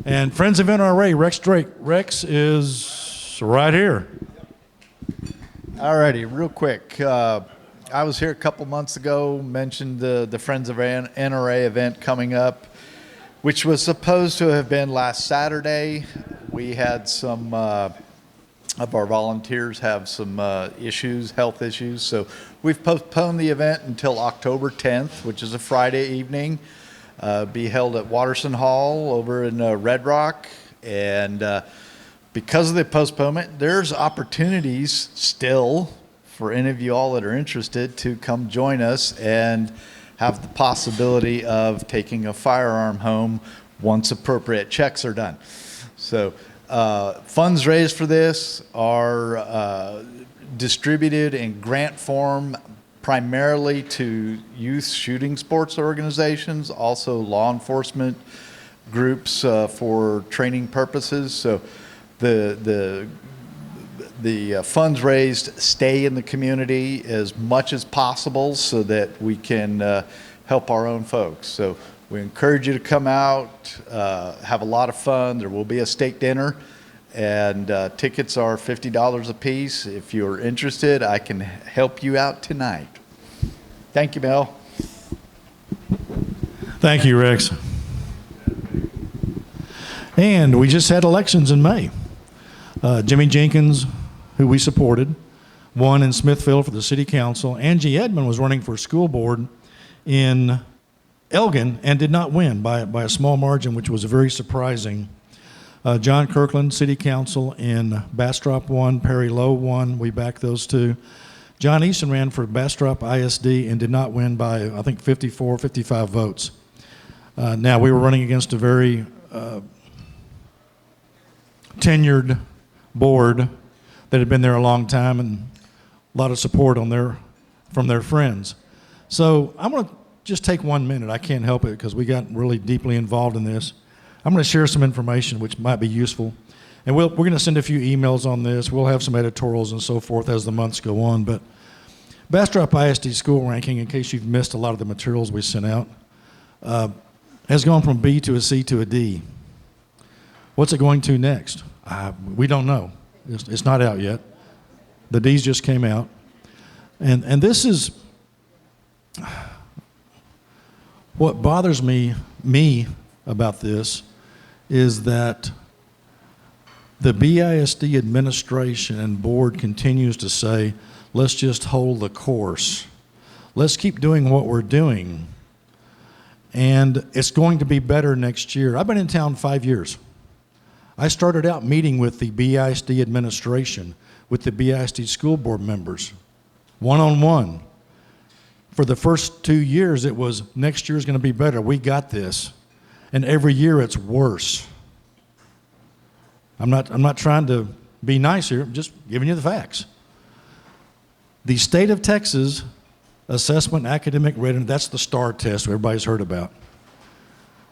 And Friends of NRA, Rex Drake. Rex is right here. All righty, real quick. I was here a couple months ago, mentioned the Friends of NRA event coming up, which was supposed to have been last Saturday. We had some of our volunteers have some health issues, so we've postponed the event until October 10th, which is a Friday evening. Be held at Watterson Hall over in Red Rock, and because of the postponement, there's opportunities still for any of you all that are interested to come join us and have the possibility of taking a firearm home once appropriate checks are done. So funds raised for this are distributed in grant form primarily to youth shooting sports organizations, also law enforcement groups for training purposes. So the funds raised stay in the community as much as possible so that we can help our own folks. So we encourage you to come out, have a lot of fun. There will be a steak dinner, and tickets are $50 a piece. If you're interested, I can help you out tonight. Thank you, Mel. Thank you, Rex. And we just had elections in May. Jimmy Jenkins, who we supported, won in Smithfield for the city council. Angie Edmond was running for school board in Elgin and did not win by a small margin, which was very surprising. John Kirkland, city council in Bastrop won, Perry Lowe won. We backed those two. John Easton ran for Bastrop ISD and did not win by, I think, 54, 55 votes. Now, we were running against a very tenured board that had been there a long time and a lot of support from their friends. So I'm going to just take 1 minute. I can't help it because we got really deeply involved in this. I'm going to share some information which might be useful. And we're going to send a few emails on this. We'll have some editorials and so forth as the months go on. But Bastrop ISD school ranking, in case you've missed a lot of the materials we sent out, has gone from B to a C to a D. What's it going to next? We don't know. It's not out yet. The D's just came out. And this is what bothers me about this is that the BISD administration and board continues to say, let's just hold the course. Let's keep doing what we're doing. And it's going to be better next year. I've been in town 5 years. I started out meeting with the BISD administration, with the BISD school board members, one-on-one. For the first 2 years, it was, next year's going to be better. We got this. And every year, it's worse. I'm not trying to be nice here. I'm just giving you the facts. The state of Texas assessment academic rating, that's the STAR test everybody's heard about.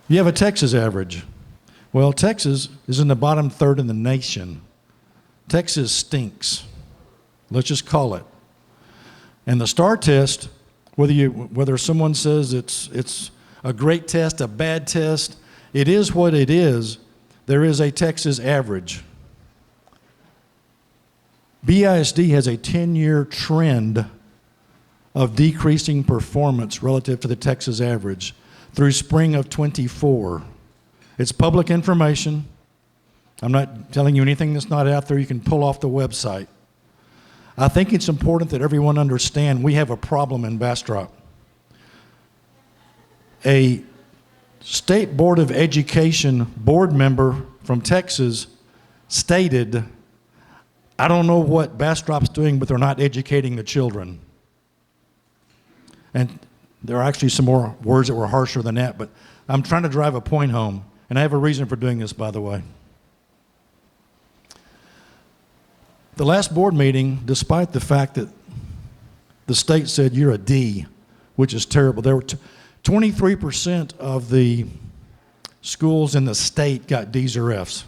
You have a Texas average. Well, Texas is in the bottom third in the nation. Texas stinks. Let's just call it. And the STAR test, whether someone says it's a great test, a bad test, it is what it is. There is a Texas average. BISD has a 10-year trend of decreasing performance relative to the Texas average through spring of 24. It's public information. I'm not telling you anything that's not out there. You can pull off the website. I think it's important that everyone understand we have a problem in Bastrop. A State Board of Education board member from Texas stated, I don't know what Bastrop's doing, but they're not educating the children. And there are actually some more words that were harsher than that, but I'm trying to drive a point home, and I have a reason for doing this, by the way. The last board meeting, despite the fact that the state said you're a D, which is terrible, there were 23% of the schools in the state got D's or F's.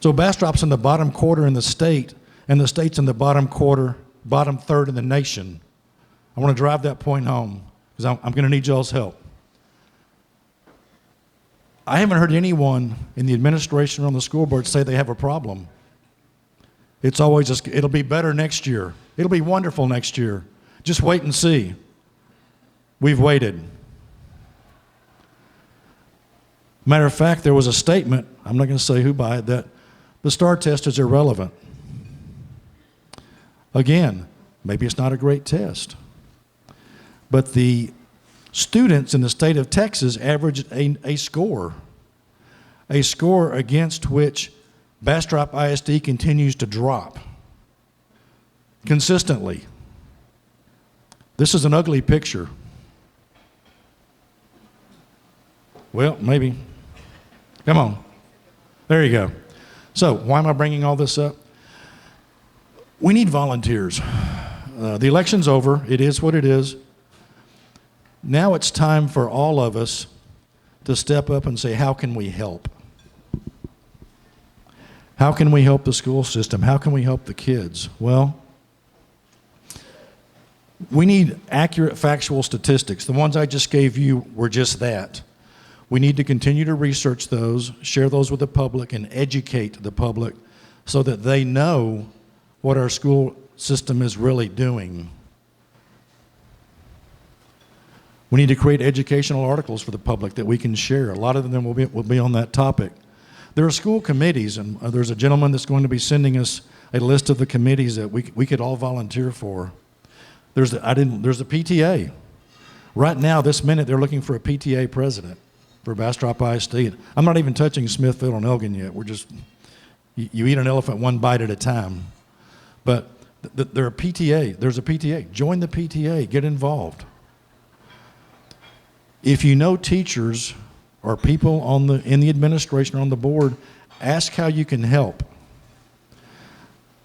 So Bastrop's in the bottom quarter in the state, and the state's in the bottom quarter, bottom third in the nation. I want to drive that point home because I'm going to need y'all's help. I haven't heard anyone in the administration or on the school board say they have a problem. It's always just, it'll be better next year. It'll be wonderful next year. Just wait and see. We've waited. Matter of fact, there was a statement, I'm not going to say who by it, that the STAR test is irrelevant. Again, maybe it's not a great test. But the students in the state of Texas averaged a score against which Bastrop ISD continues to drop consistently. This is an ugly picture. Well, maybe. Come on. There you go. So, why am I bringing all this up? We need volunteers. The election's over. It is what it is. Now it's time for all of us to step up and say, how can we help? How can we help the school system? How can we help the kids? Well, we need accurate factual statistics. The ones I just gave you were just that. We need to continue to research those, share those with the public, and educate the public so that they know what our school system is really doing. We need to create educational articles for the public that we can share. A lot of them will be on that topic. There are school committees, and there's a gentleman that's going to be sending us a list of the committees that we could all volunteer for. There's the PTA. Right now, this minute, they're looking for a PTA president for Bastrop ISD. I'm not even touching Smithfield and Elgin yet. We're just, you eat an elephant one bite at a time. But there's a PTA. Join the PTA. Get involved. If you know teachers or people in the administration or on the board, ask how you can help.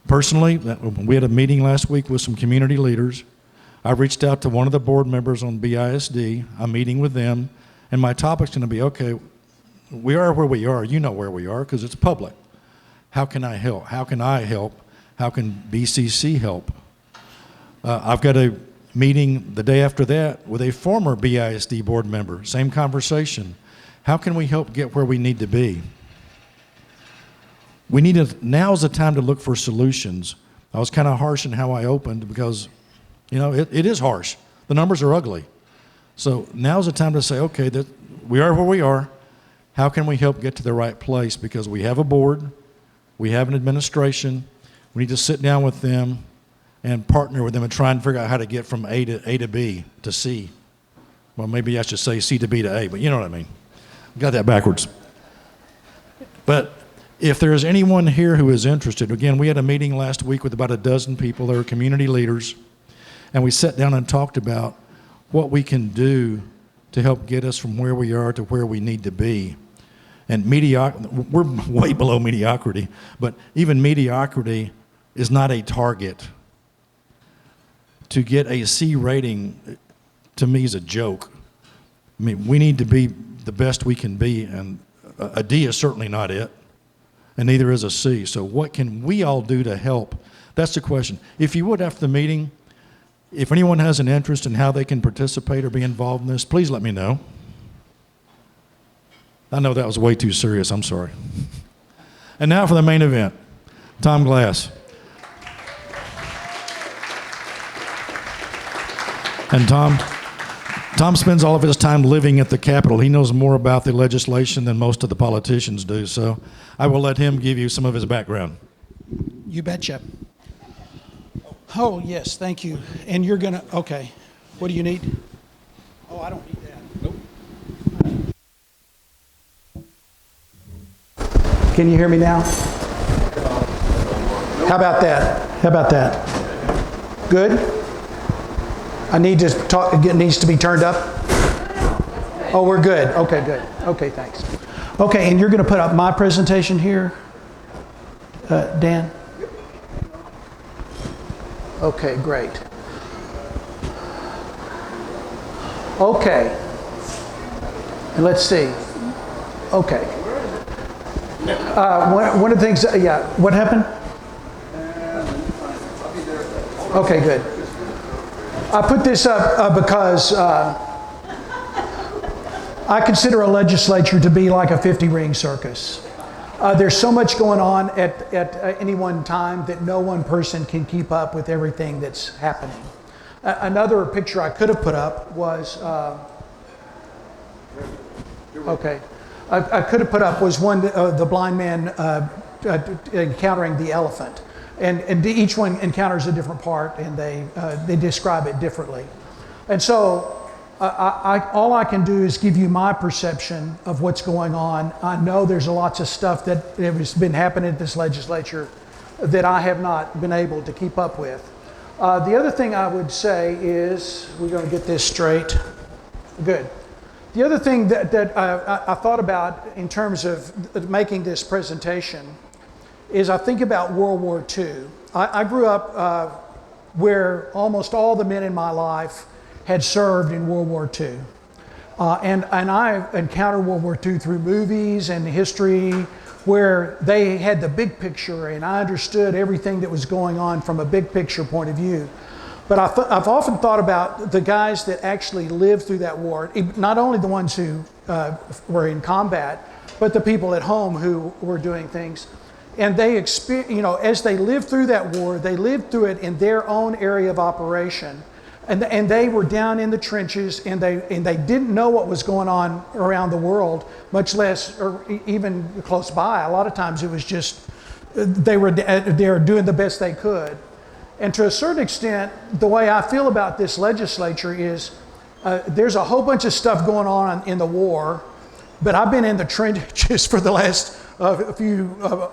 Personally, we had a meeting last week with some community leaders. I reached out to one of the board members on BISD. I'm meeting with them, and my topic's going to be, okay, we are where we are. You know where we are because it's public. How can I help? How can I help? How can BCC help? I've got a meeting the day after that with a former BISD board member. Same conversation. How can we help get where we need to be? Now's the time to look for solutions. I was kind of harsh in how I opened because, it is harsh. The numbers are ugly. So now's the time to say, okay, we are where we are. How can we help get to the right place? Because we have a board, we have an administration. We need to sit down with them and partner with them and try and figure out how to get from A to B to C. Well, maybe I should say C to B to A, but you know what I mean. Got that backwards. But if there is anyone here who is interested, again, we had a meeting last week with about a dozen people. They were community leaders. And we sat down and talked about what we can do to help get us from where we are to where we need to be. And we're way below mediocrity, but even mediocrity is not a target. To get a C rating, to me, is a joke. I mean, we need to be the best we can be, and a D is certainly not it, and neither is a C. So what can we all do to help? That's the question. If you would, after the meeting, if anyone has an interest in how they can participate or be involved in this, please let me know. I know that was way too serious. I'm sorry. And now for the main event. Tom Glass. And Tom spends all of his time living at the Capitol. He knows more about the legislation than most of the politicians do. So I will let him give you some of his background. You betcha. Oh, yes, thank you. And you're going to, okay. What do you need? Oh, I don't need that. Nope. Can you hear me now? How about that? How about that? Good? I need to talk, it needs to be turned up? Oh, we're good. Okay, good. Okay, thanks. Okay, and you're going to put up my presentation here, Dan? Okay, great. Okay. And let's see. Okay. One of the things, yeah, what happened? Okay, good. I put this up because I consider a legislature to be like a 50-ring circus. There's so much going on at any one time that no one person can keep up with everything that's happening. Another picture I could have put up was, I could have put up was one, the blind man encountering the elephant. And each one encounters a different part, and they describe it differently. And so all I can do is give you my perception of what's going on. I know there's lots of stuff that has been happening at this legislature that I have not been able to keep up with. The other thing I would say is, we're going to get this straight. Good. The other thing that I thought about in terms of making this presentation is I think about World War II. I grew up where almost all the men in my life had served in World War II. And I encountered World War II through movies and history where they had the big picture, and I understood everything that was going on from a big picture point of view. But I've often thought about the guys that actually lived through that war, not only the ones who were in combat, but the people at home who were doing things. And they as they lived through that war, they lived through it in their own area of operation. And they were down in the trenches, and they didn't know what was going on around the world, much less or even close by. A lot of times it was just they were doing the best they could. And to a certain extent, the way I feel about this legislature is there's a whole bunch of stuff going on in the war, but I've been in the trenches for the last few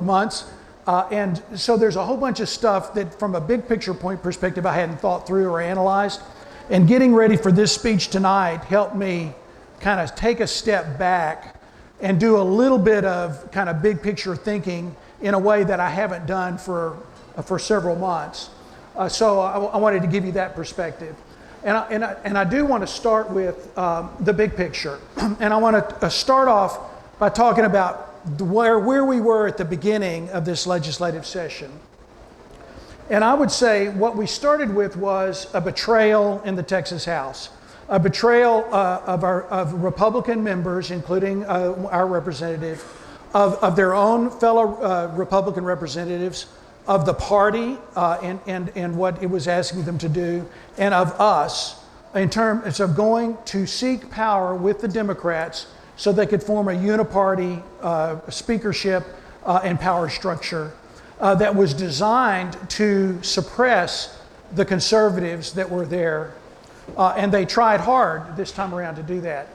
months. And so there's a whole bunch of stuff that from a big picture point perspective I hadn't thought through or analyzed. And getting ready for this speech tonight helped me kind of take a step back and do a little bit of kind of big picture thinking in a way that I haven't done for several months. So I wanted to give you that perspective. And I do want to start with the big picture. And I want to start off by talking about where we were at the beginning of this legislative session. And I would say what we started with was a betrayal in the Texas House, a betrayal of Republican members, including our representative, of their own fellow Republican representatives, of the party and what it was asking them to do, and of us in terms of going to seek power with the Democrats so they could form a uniparty speakership and power structure that was designed to suppress the conservatives that were there. And they tried hard this time around to do that.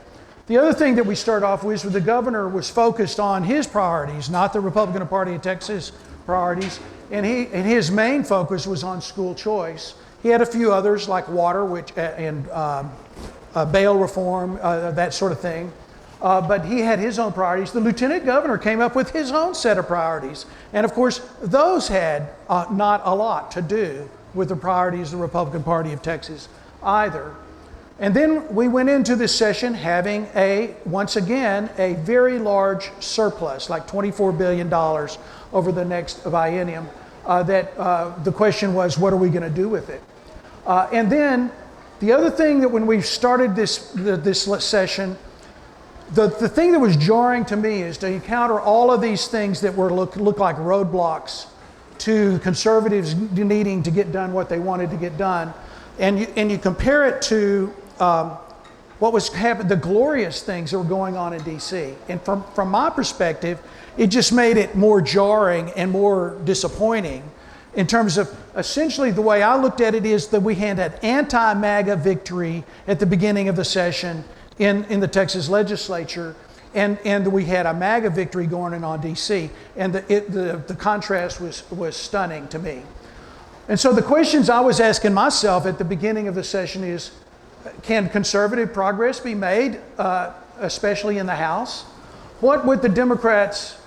The other thing that we start off with was the governor was focused on his priorities, not the Republican Party of Texas priorities. And his main focus was on school choice. He had a few others like water and bail reform, that sort of thing. But he had his own priorities. The lieutenant governor came up with his own set of priorities. And of course, those had not a lot to do with the priorities of the Republican Party of Texas either. And then we went into this session having once again, a very large surplus, like $24 billion over the next biennium. The question was, what are we going to do with it? And then the other thing that when we started this session, the thing that was jarring to me is to encounter all of these things that look like roadblocks to conservatives needing to get done what they wanted to get done. And you compare it to what was happening, the glorious things that were going on in DC. And from my perspective, it just made it more jarring and more disappointing in terms of essentially the way I looked at it is that we had an anti-MAGA victory at the beginning of the session in the Texas legislature, and we had a MAGA victory going on DC, and the contrast was stunning to me. And so the questions I was asking myself at the beginning of the session is, can conservative progress be made, especially in the House? What would the Democrats,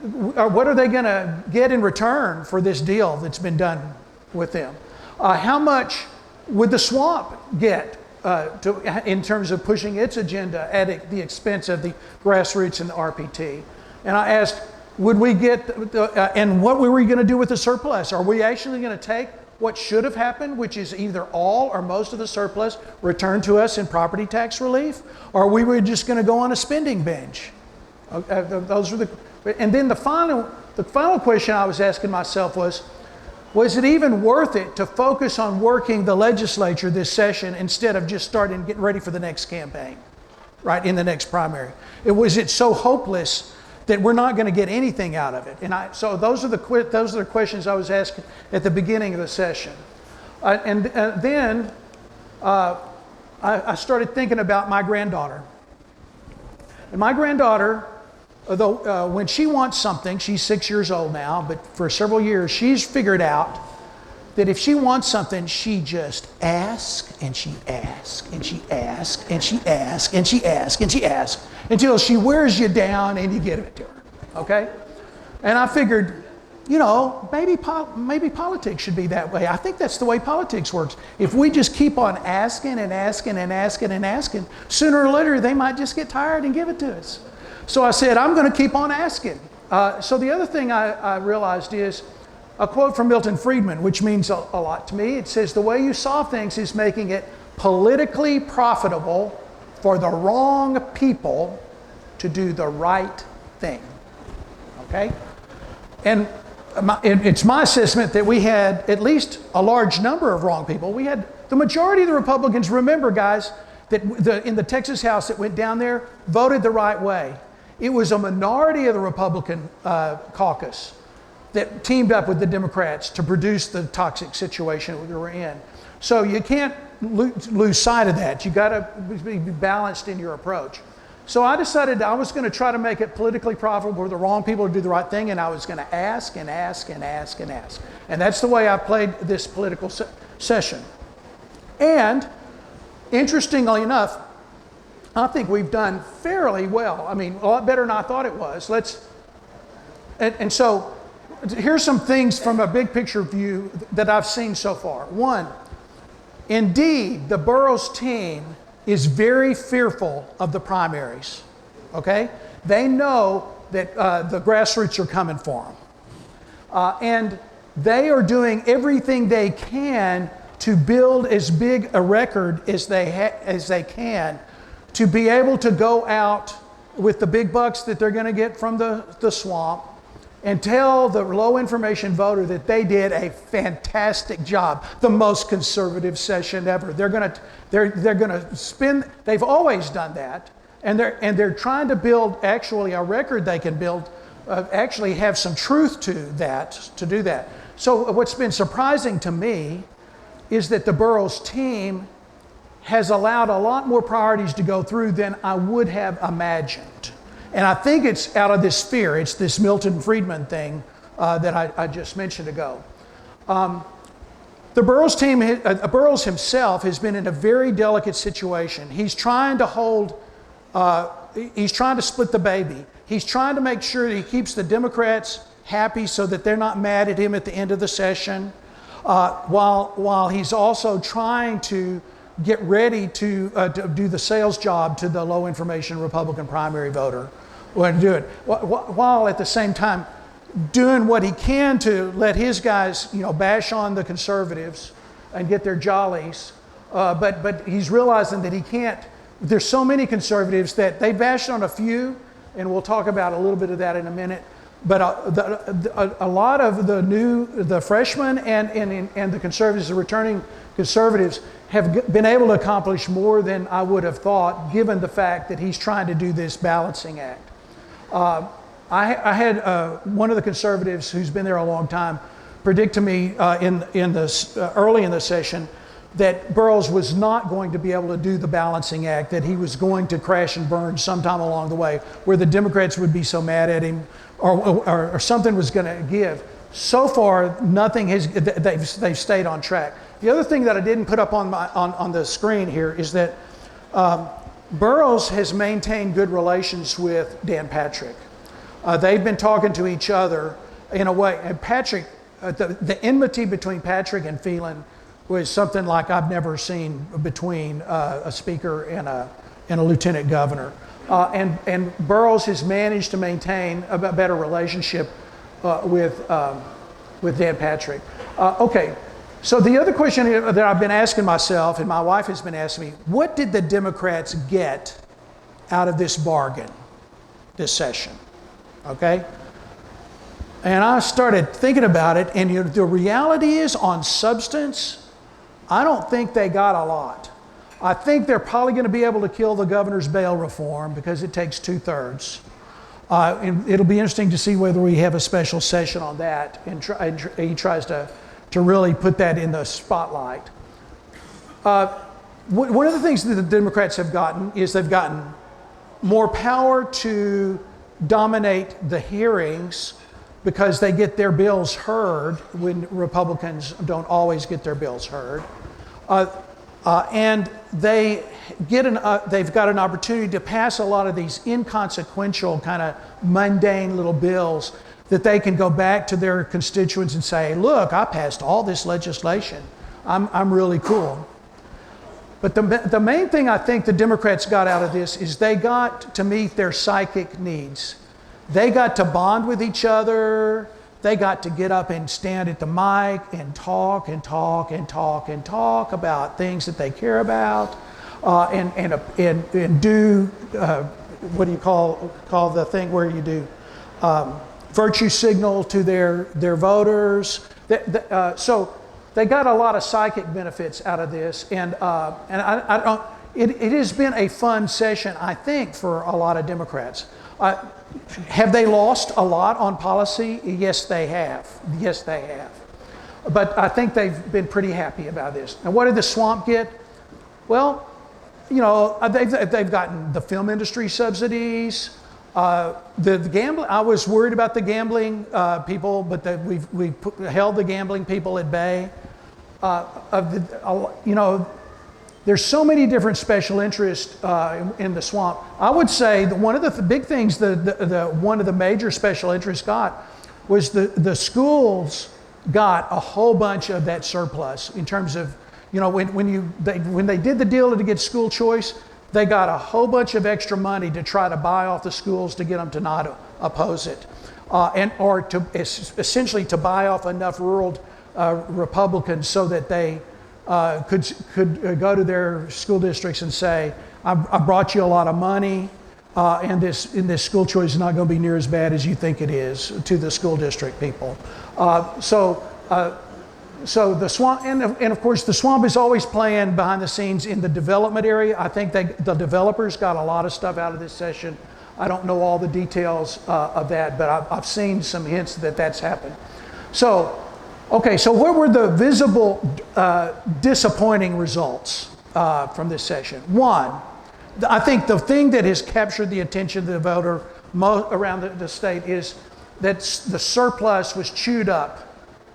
or what are they going to get in return for this deal that's been done with them? How much would the swamp get in terms of pushing its agenda at the expense of the grassroots and the RPT? And I asked, would we get, and what were we going to do with the surplus? Are we actually going to take what should have happened, which is either all or most of the surplus returned to us in property tax relief, or we were just going to go on a spending binge. Those were and then the final question I was asking myself was it even worth it to focus on working the legislature this session instead of just starting getting ready for the next campaign, right, in the next primary? Was it so hopeless that we're not going to get anything out of it? So those are the questions I was asking at the beginning of the session. Then I started thinking about my granddaughter. And my granddaughter, although when she wants something, she's 6 years old now, but for several years she's figured out that if she wants something, she just asks and she asks and she asks and she asks and she asks and she asks until she wears you down and you give it to her, okay? And I figured, you know, maybe politics should be that way. I think that's the way politics works. If we just keep on asking and asking and asking and asking, sooner or later they might just get tired and give it to us. So I said, I'm going to keep on asking. So the other thing I realized is a quote from Milton Friedman, which means a lot to me. It says, the way you solve things is making it politically profitable for the wrong people to do the right thing. Okay? And it's my assessment that we had at least a large number of wrong people. We had the majority of the Republicans, remember guys, that in the Texas House that went down there voted the right way. It was a minority of the Republican caucus that teamed up with the Democrats to produce the toxic situation we were in. So you can't lose sight of that. You got to be balanced in your approach. So I decided I was going to try to make it politically profitable for the wrong people to do the right thing, and I was going to ask and ask and ask and ask. And that's the way I played this political session. And interestingly enough, I think we've done fairly well. I mean, a lot better than I thought it was. And so here's some things from a big picture view that I've seen so far. One, indeed, the Burroughs team is very fearful of the primaries, okay? They know that the grassroots are coming for them. And they are doing everything they can to build as big a record as they can to be able to go out with the big bucks that they're going to get from the swamp and tell the low information voter that they did a fantastic job, the most conservative session ever. They're going to spin. They've always done that, and they're trying to build actually a record they can build, actually have some truth to do that. So what's been surprising to me is that the Burroughs team has allowed a lot more priorities to go through than I would have imagined. And I think it's out of this fear. It's this Milton Friedman thing that I just mentioned ago. The Burroughs team, Burroughs himself has been in a very delicate situation. He's trying to split the baby. He's trying to make sure that he keeps the Democrats happy so that they're not mad at him at the end of the session, while he's also trying to get ready to do the sales job to the low information Republican primary voter, and do it while at the same time doing what he can to let his guys, bash on the conservatives and get their jollies. But he's realizing that he can't. There's so many conservatives that they bashed on a few, and we'll talk about a little bit of that in a minute. But a lot of the freshmen and the conservatives, the returning conservatives, have been able to accomplish more than I would have thought, given the fact that he's trying to do this balancing act. I had one of the conservatives who's been there a long time predict to me early in the session that Burroughs was not going to be able to do the balancing act, that he was going to crash and burn sometime along the way, where the Democrats would be so mad at him, or something was going to give. So far, nothing has. They've stayed on track. The other thing that I didn't put up on the screen here is that Burroughs has maintained good relations with Dan Patrick. They've been talking to each other in a way. And Patrick, the enmity between Patrick and Phelan was something like I've never seen between a speaker and a lieutenant governor. And Burroughs has managed to maintain a better relationship with Dan Patrick. Okay, So the other question that I've been asking myself, and my wife has been asking me, what did the Democrats get out of this bargain, this session? Okay? And I started thinking about it, and the reality is, on substance, I don't think they got a lot. I think they're probably going to be able to kill the governor's bail reform because it takes 2/3. And it'll be interesting to see whether we have a special session on that, and he tries to really put that in the spotlight. One of the things that the Democrats have gotten is they've gotten more power to dominate the hearings because they get their bills heard when Republicans don't always get their bills heard. And they've got an opportunity to pass a lot of these inconsequential, kind of mundane little bills that they can go back to their constituents and say, look, I passed all this legislation. I'm really cool. But the main thing I think the Democrats got out of this is they got to meet their psychic needs. They got to bond with each other. They got to get up and stand at the mic and talk and talk and talk and talk about things that they care about, and do what do you call the thing where you do virtue signal to their voters. So they got a lot of psychic benefits out of this, and I don't. It has been a fun session, I think, for a lot of Democrats. Have they lost a lot on policy? Yes, they have. Yes, they have. But I think they've been pretty happy about this. And what did the swamp get? Well, you know, they've gotten the film industry subsidies. The gambling. I was worried about the gambling people, but we've held the gambling people at bay. You know, there's so many different special interests in the swamp. I would say that one of the big things one of the major special interests got was the schools got a whole bunch of that surplus in terms of, you know, when they did the deal to get school choice, they got a whole bunch of extra money to try to buy off the schools to get them to not oppose it, or to essentially to buy off enough rural Republicans so that they could go to their school districts and say, I brought you a lot of money, and this school choice is not going to be near as bad as you think it is to the school district people. So the swamp, and of course the swamp is always playing behind the scenes in the development area. I think the developers got a lot of stuff out of this session. I don't know all the details of that, but I've seen some hints that that's happened. So, okay, so what were the visible disappointing results from this session? One, I think the thing that has captured the attention of the voter around the state is that the surplus was chewed up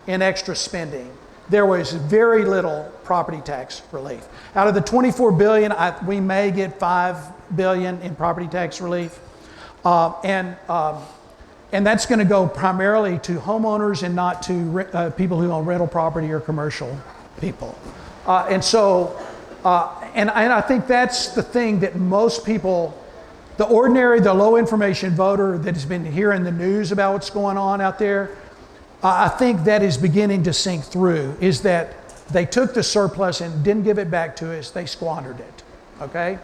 in extra spending. There was very little property tax relief. Out of the $24 billion, we may get $5 billion in property tax relief. And that's going to go primarily to homeowners and not to people who own rental property or commercial people. And I think that's the thing that most people, the low information voter that has been hearing the news about what's going on out there, I think that is beginning to sink through, is that they took the surplus and didn't give it back to us, they squandered it, okay?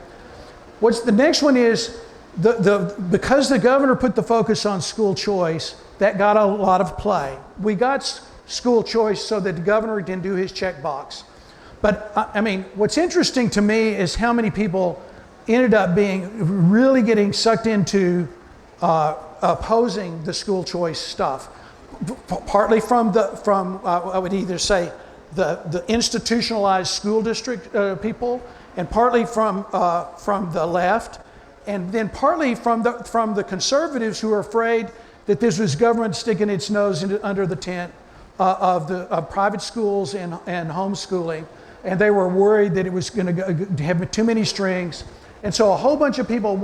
What's the next one is, because the governor put the focus on school choice, that got a lot of play. We got school choice so that the governor can do his checkbox. But I mean, what's interesting to me is how many people ended up really getting sucked into opposing the school choice stuff. Partly I would either say the institutionalized school district people, and partly from the left, and then partly from the conservatives who are afraid that this was government sticking its nose under the tent of private schools and homeschooling, and they were worried that it was going to have too many strings. And so a whole bunch of people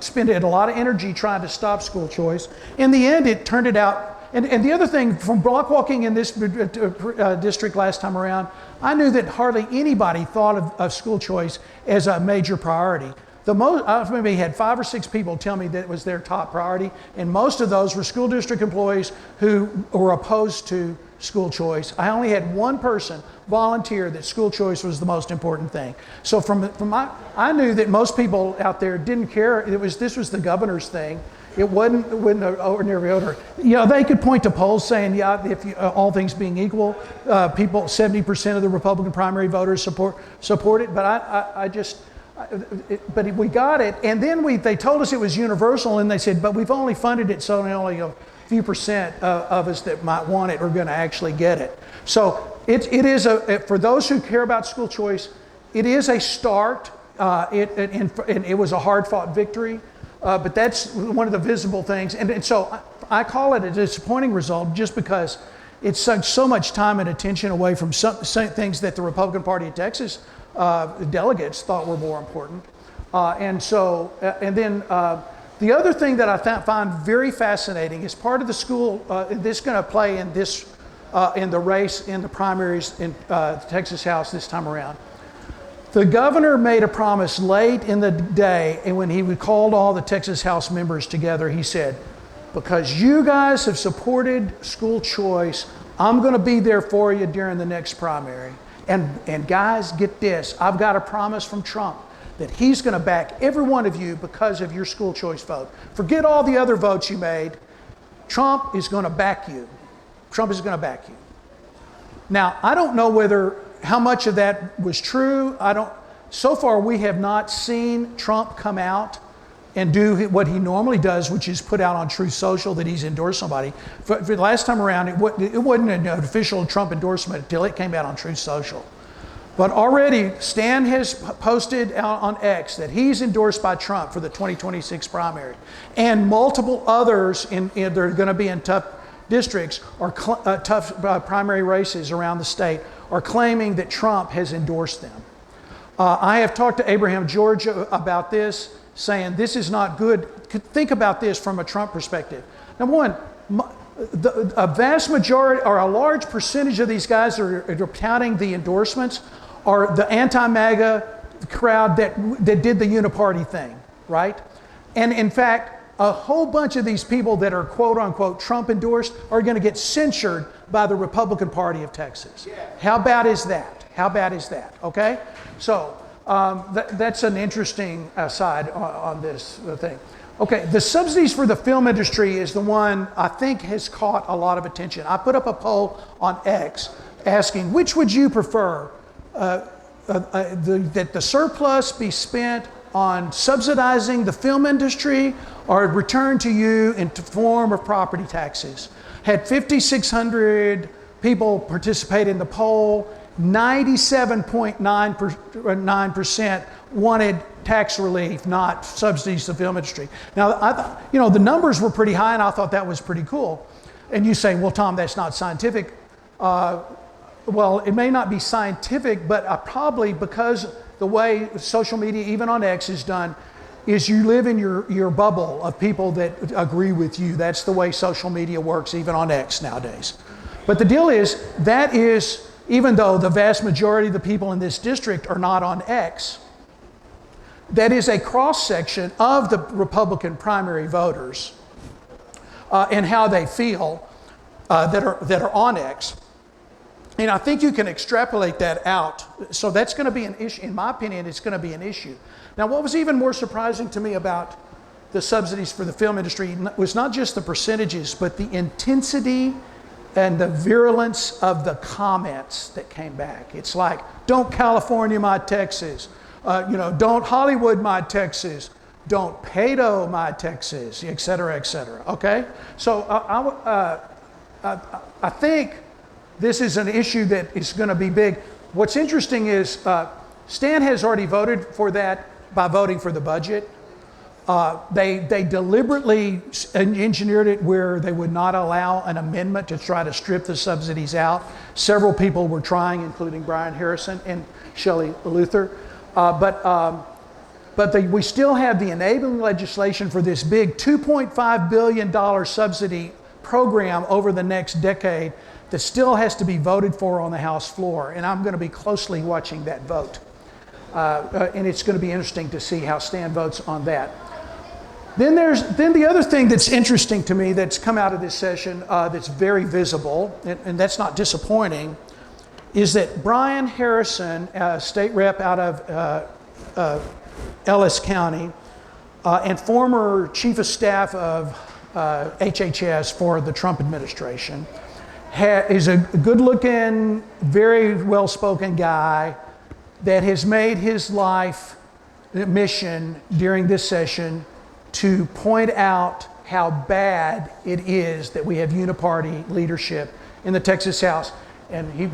spent a lot of energy trying to stop school choice. In the end, it turned it out. And the other thing, from block walking in this district last time around, I knew that hardly anybody thought of school choice as a major priority. I maybe had 5 or 6 people tell me that it was their top priority, and most of those were school district employees who were opposed to school choice. I only had one person volunteer that school choice was the most important thing. So I knew that most people out there didn't care. This was the governor's thing. It wasn't an ordinary voter. They could point to polls saying, if all things being equal, 70% of the Republican primary voters support it. But but we got it, and then they told us it was universal, and they said, but we've only funded it so only a few percent of us that might want it are going to actually get it. So it is for those who care about school choice, it is a start. And it was a hard-fought victory, but that's one of the visible things. And so I call it a disappointing result just because it sucked so much time and attention away from some things that the Republican Party of Texas delegates thought were more important. The other thing that I find very fascinating is part of the school, this is going to play in the race in the primaries in the Texas House this time around. The governor made a promise late in the day, and when he called all the Texas House members together, he said, because you guys have supported school choice, I'm going to be there for you during the next primary. And guys, get this, I've got a promise from Trump that he's going to back every one of you because of your school choice vote. Forget all the other votes you made. Trump is going to back you. Trump is going to back you. Now, I don't know how much of that was true. So far, we have not seen Trump come out and do what he normally does, which is put out on Truth Social that he's endorsed somebody. For the last time around, it wasn't an official Trump endorsement until it came out on Truth Social. But already, Stan has posted out on X that he's endorsed by Trump for the 2026 primary. And multiple others that are going to be in tough districts or tough primary races around the state are claiming that Trump has endorsed them. I have talked to Abraham George about this, saying this is not good. Think about this from a Trump perspective. Number one, a vast majority or a large percentage of these guys that are touting the endorsements are the anti-MAGA crowd that did the uniparty thing, right? And in fact, a whole bunch of these people that are quote unquote Trump endorsed are going to get censured by the Republican Party of Texas. How bad is that? How bad is that? Okay? So that's an interesting side on this thing. Okay, the subsidies for the film industry is the one I think has caught a lot of attention. I put up a poll on X asking, which would you prefer? That the surplus be spent on subsidizing the film industry or returned to you in the form of property taxes. Had 5,600 people participate in the poll. 97.9% wanted tax relief, not subsidies to the film industry. Now, the numbers were pretty high, and I thought that was pretty cool. And you say, well, Tom, that's not scientific. Well, it may not be scientific, but probably because the way social media, even on X, is done, is you live in your bubble of people that agree with you. That's the way social media works, even on X nowadays. But the deal is, that is, even though the vast majority of the people in this district are not on X, that is a cross-section of the Republican primary voters and how they feel that are on X. And I think you can extrapolate that out. So that's going to be an issue. In my opinion, it's going to be an issue. Now, what was even more surprising to me about the subsidies for the film industry was not just the percentages, but the intensity and the virulence of the comments that came back. It's like, don't California my Texas. Don't Hollywood my Texas. Don't Pado my Texas, et cetera, okay? So I think this is an issue that is going to be big. What's interesting is Stan has already voted for that by voting for the budget. They deliberately engineered it where they would not allow an amendment to try to strip the subsidies out. Several people were trying, including Brian Harrison and Shelley Luther. But we still have the enabling legislation for this big $2.5 billion subsidy program over the next decade that still has to be voted for on the House floor. And I'm going to be closely watching that vote. And it's going to be interesting to see how Stan votes on that. Then the other thing that's interesting to me that's come out of this session that's very visible, and that's not disappointing, is that Brian Harrison, state rep out of Ellis County, and former chief of staff of HHS for the Trump administration, is a good-looking, very well-spoken guy that has made his life mission during this session to point out how bad it is that we have uniparty leadership in the Texas House. And he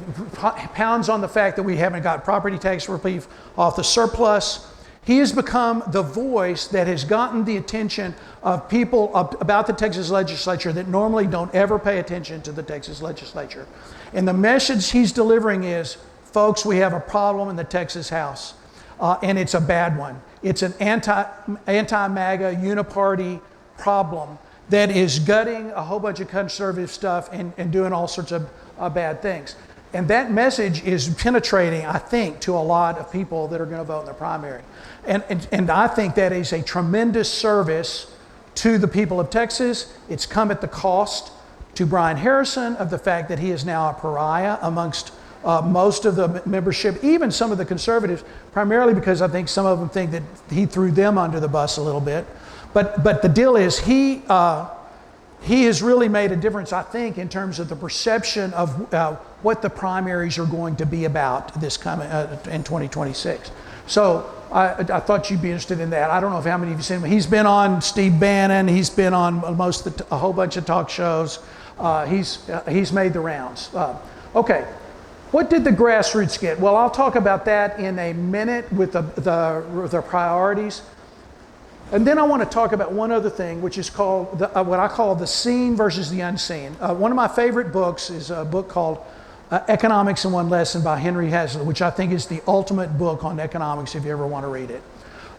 pounds on the fact that we haven't got property tax relief off the surplus. He has become the voice that has gotten the attention of people about the Texas legislature that normally don't ever pay attention to the Texas legislature. And the message he's delivering is, folks, we have a problem in the Texas House, and it's a bad one. It's an anti-MAGA uniparty problem that is gutting a whole bunch of conservative stuff and doing all sorts of bad things. And that message is penetrating, I think, to a lot of people that are going to vote in the primary. And I think that is a tremendous service to the people of Texas. It's come at the cost to Brian Harrison of the fact that he is now a pariah amongst most of the membership, even some of the conservatives, primarily because I think some of them think that he threw them under the bus a little bit. But the deal is he has really made a difference, I think, in terms of the perception of what the primaries are going to be about this coming in 2026. So I thought you'd be interested in that. I don't know if how many of you seen him. He's been on Steve Bannon. He's been on a whole bunch of talk shows. He's made the rounds. Okay, what did the grassroots get? Well, I'll talk about that in a minute with the priorities. And then I want to talk about one other thing, which is called what I call the seen versus the unseen. One of my favorite books is a book called Economics in One Lesson by Henry Hazlitt, which I think is the ultimate book on economics if you ever want to read it.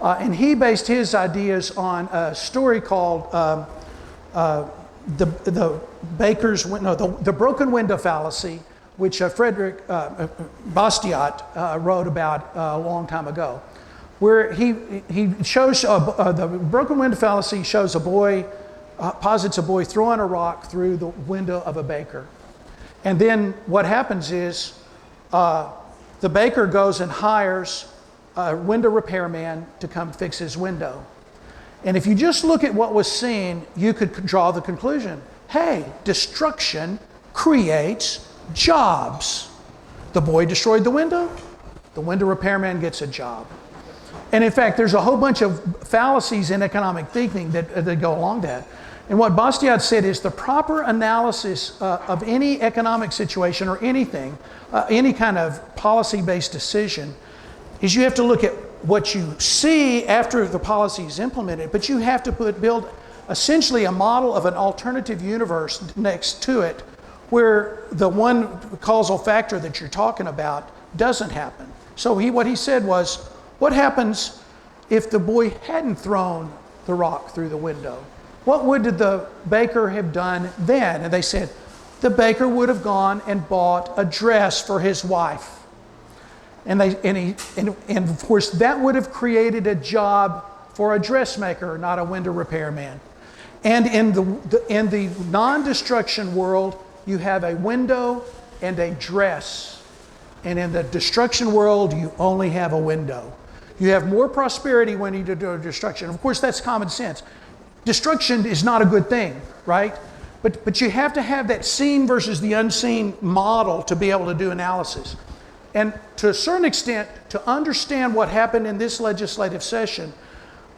And he based his ideas on a story called the broken window fallacy, which Frederick Bastiat wrote about a long time ago, where he shows the broken window fallacy shows a boy, posits a boy throwing a rock through the window of a baker. And then what happens is the baker goes and hires a window repairman to come fix his window. And if you just look at what was seen, you could draw the conclusion, hey, destruction creates jobs. The boy destroyed the window repairman gets a job. And in fact, there's a whole bunch of fallacies in economic thinking that go along that. And what Bastiat said is the proper analysis of any economic situation or anything, any kind of policy-based decision, is you have to look at what you see after the policy is implemented, but you have to build essentially a model of an alternative universe next to it where the one causal factor that you're talking about doesn't happen. So what he said was, what happens if the boy hadn't thrown the rock through the window? What would the baker have done then? And they said, the baker would have gone and bought a dress for his wife. And of course, that would have created a job for a dressmaker, not a window repairman. And in the non-destruction world, you have a window and a dress. And in the destruction world, you only have a window. You have more prosperity when you do destruction. Of course, that's common sense. Destruction is not a good thing, right? But you have to have that seen versus the unseen model to be able to do analysis. And to a certain extent, to understand what happened in this legislative session,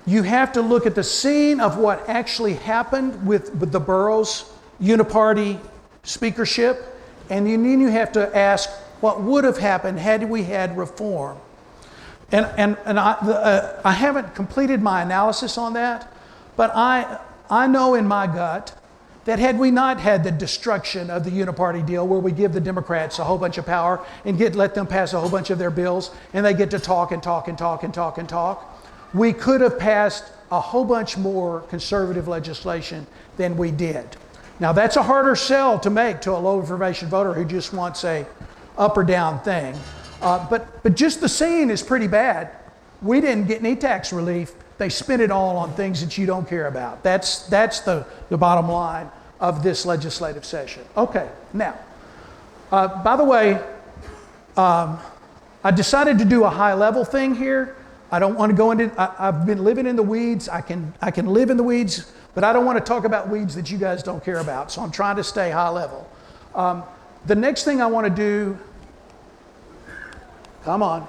you have to look at the scene of what actually happened with the borough's uniparty speakership, and then you have to ask what would have happened had we had reform. And I haven't completed my analysis on that, but I know in my gut that had we not had the destruction of the uniparty deal where we give the Democrats a whole bunch of power and let them pass a whole bunch of their bills and they get to talk and talk and talk and talk and talk, we could have passed a whole bunch more conservative legislation than we did. Now that's a harder sell to make to a low information voter who just wants a up or down thing. But just the scene is pretty bad. We didn't get any tax relief. They spend it all on things that you don't care about. That's the bottom line of this legislative session. Okay, now, by the way, I decided to do a high-level thing here. I don't want to go into, I've been living in the weeds. I can live in the weeds, but I don't want to talk about weeds that you guys don't care about. So I'm trying to stay high level. The next thing I want to do, come on.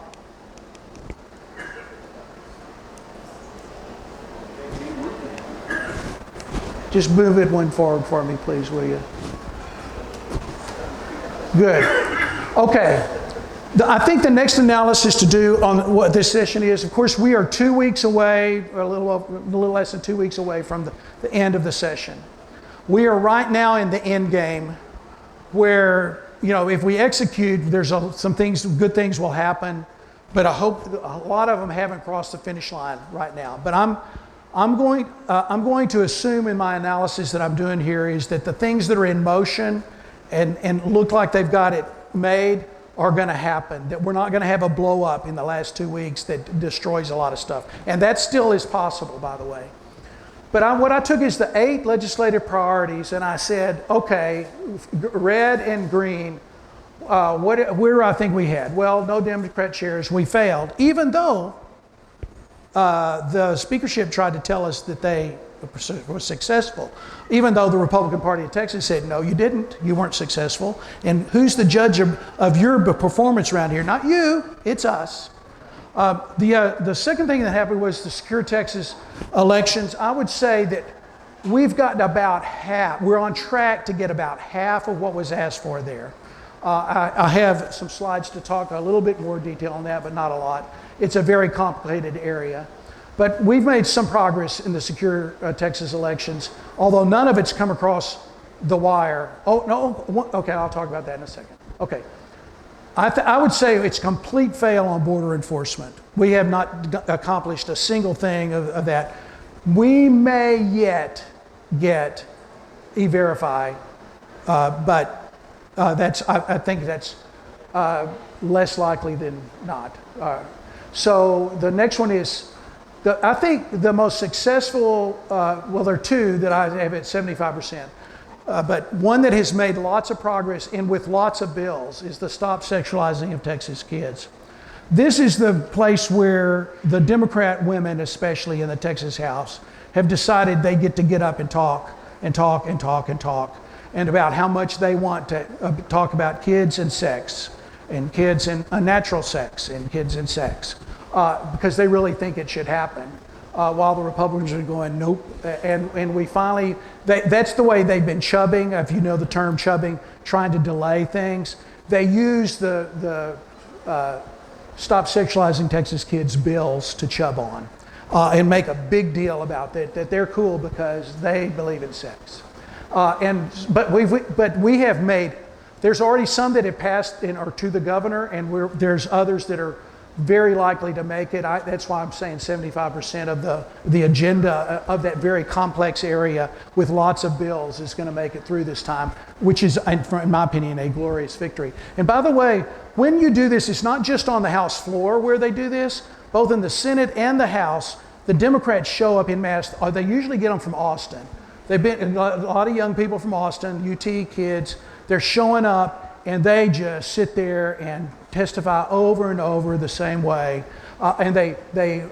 Just move it one forward for me, please, will you? Good. Okay. I think the next analysis to do on what this session is, of course, we are 2 weeks away, or a little less than 2 weeks away from the end of the session. We are right now in the end game where, if we execute, there's some things, good things will happen, but I hope a lot of them haven't crossed the finish line right now. But I'm going to assume in my analysis that I'm doing here is that the things that are in motion and look like they've got it made are going to happen, that we're not going to have a blow up in the last 2 weeks that destroys a lot of stuff. And that still is possible, by the way. But what I took is the 8 legislative priorities and I said, okay, red and green, where do I think we had? Well, no Democrat chairs, we failed, even though the speakership tried to tell us that they were successful, even though the Republican Party of Texas said, no, you didn't, you weren't successful. And who's the judge of your performance around here? Not you, it's us. The second thing that happened was the Secure Texas elections. I would say that we've gotten about half, we're on track to get about half of what was asked for there. I have some slides to talk a little bit more detail on that, but not a lot. It's a very complicated area. But we've made some progress in the Secure Texas elections, although none of it's come across the wire. Oh, no, okay, I'll talk about that in a second. Okay, I would say it's complete fail on border enforcement. We have not accomplished a single thing of that. We may yet get E-Verify, but I think that's less likely than not. So the next one is, I think the most successful, well, there are 2 that I have at 75%, but one that has made lots of progress and with lots of bills is the Stop Sexualizing of Texas Kids. This is the place where the Democrat women, especially in the Texas House, have decided they get to get up and talk and talk and talk and talk and about how much they want to talk about kids and sex and kids and unnatural sex and kids and sex. Because they really think it should happen, while the Republicans are going, nope. And we finally, that's the way they've been chubbing, if you know the term chubbing, trying to delay things. They use the Stop Sexualizing Texas Kids bills to chub on and make a big deal about that they're cool because they believe in sex. But we have made, there's already some that have passed or to the governor, and there's others that are very likely to make it. That's why I'm saying 75% of the agenda of that very complex area with lots of bills is going to make it through this time, which is, in my opinion, a glorious victory. And by the way, when you do this, it's not just on the House floor where they do this. Both in the Senate and the House, the Democrats show up en masse. They usually get them from Austin. They've been a lot of young people from Austin, UT kids. They're showing up and they just sit there and testify over and over the same way. And they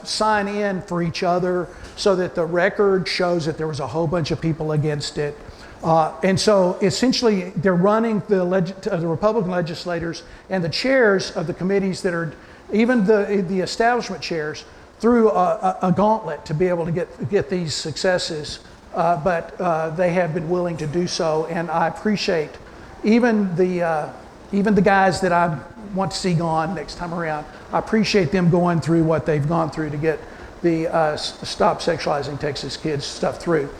sign in for each other so that the record shows that there was a whole bunch of people against it. And so essentially they're running the Republican legislators and the chairs of the committees that are, even the establishment chairs, through a gauntlet to be able to get these successes. But they have been willing to do so, and I appreciate even the guys that I want to see gone next time around. I appreciate them going through what they've gone through to get the Stop Sexualizing Texas Kids stuff through.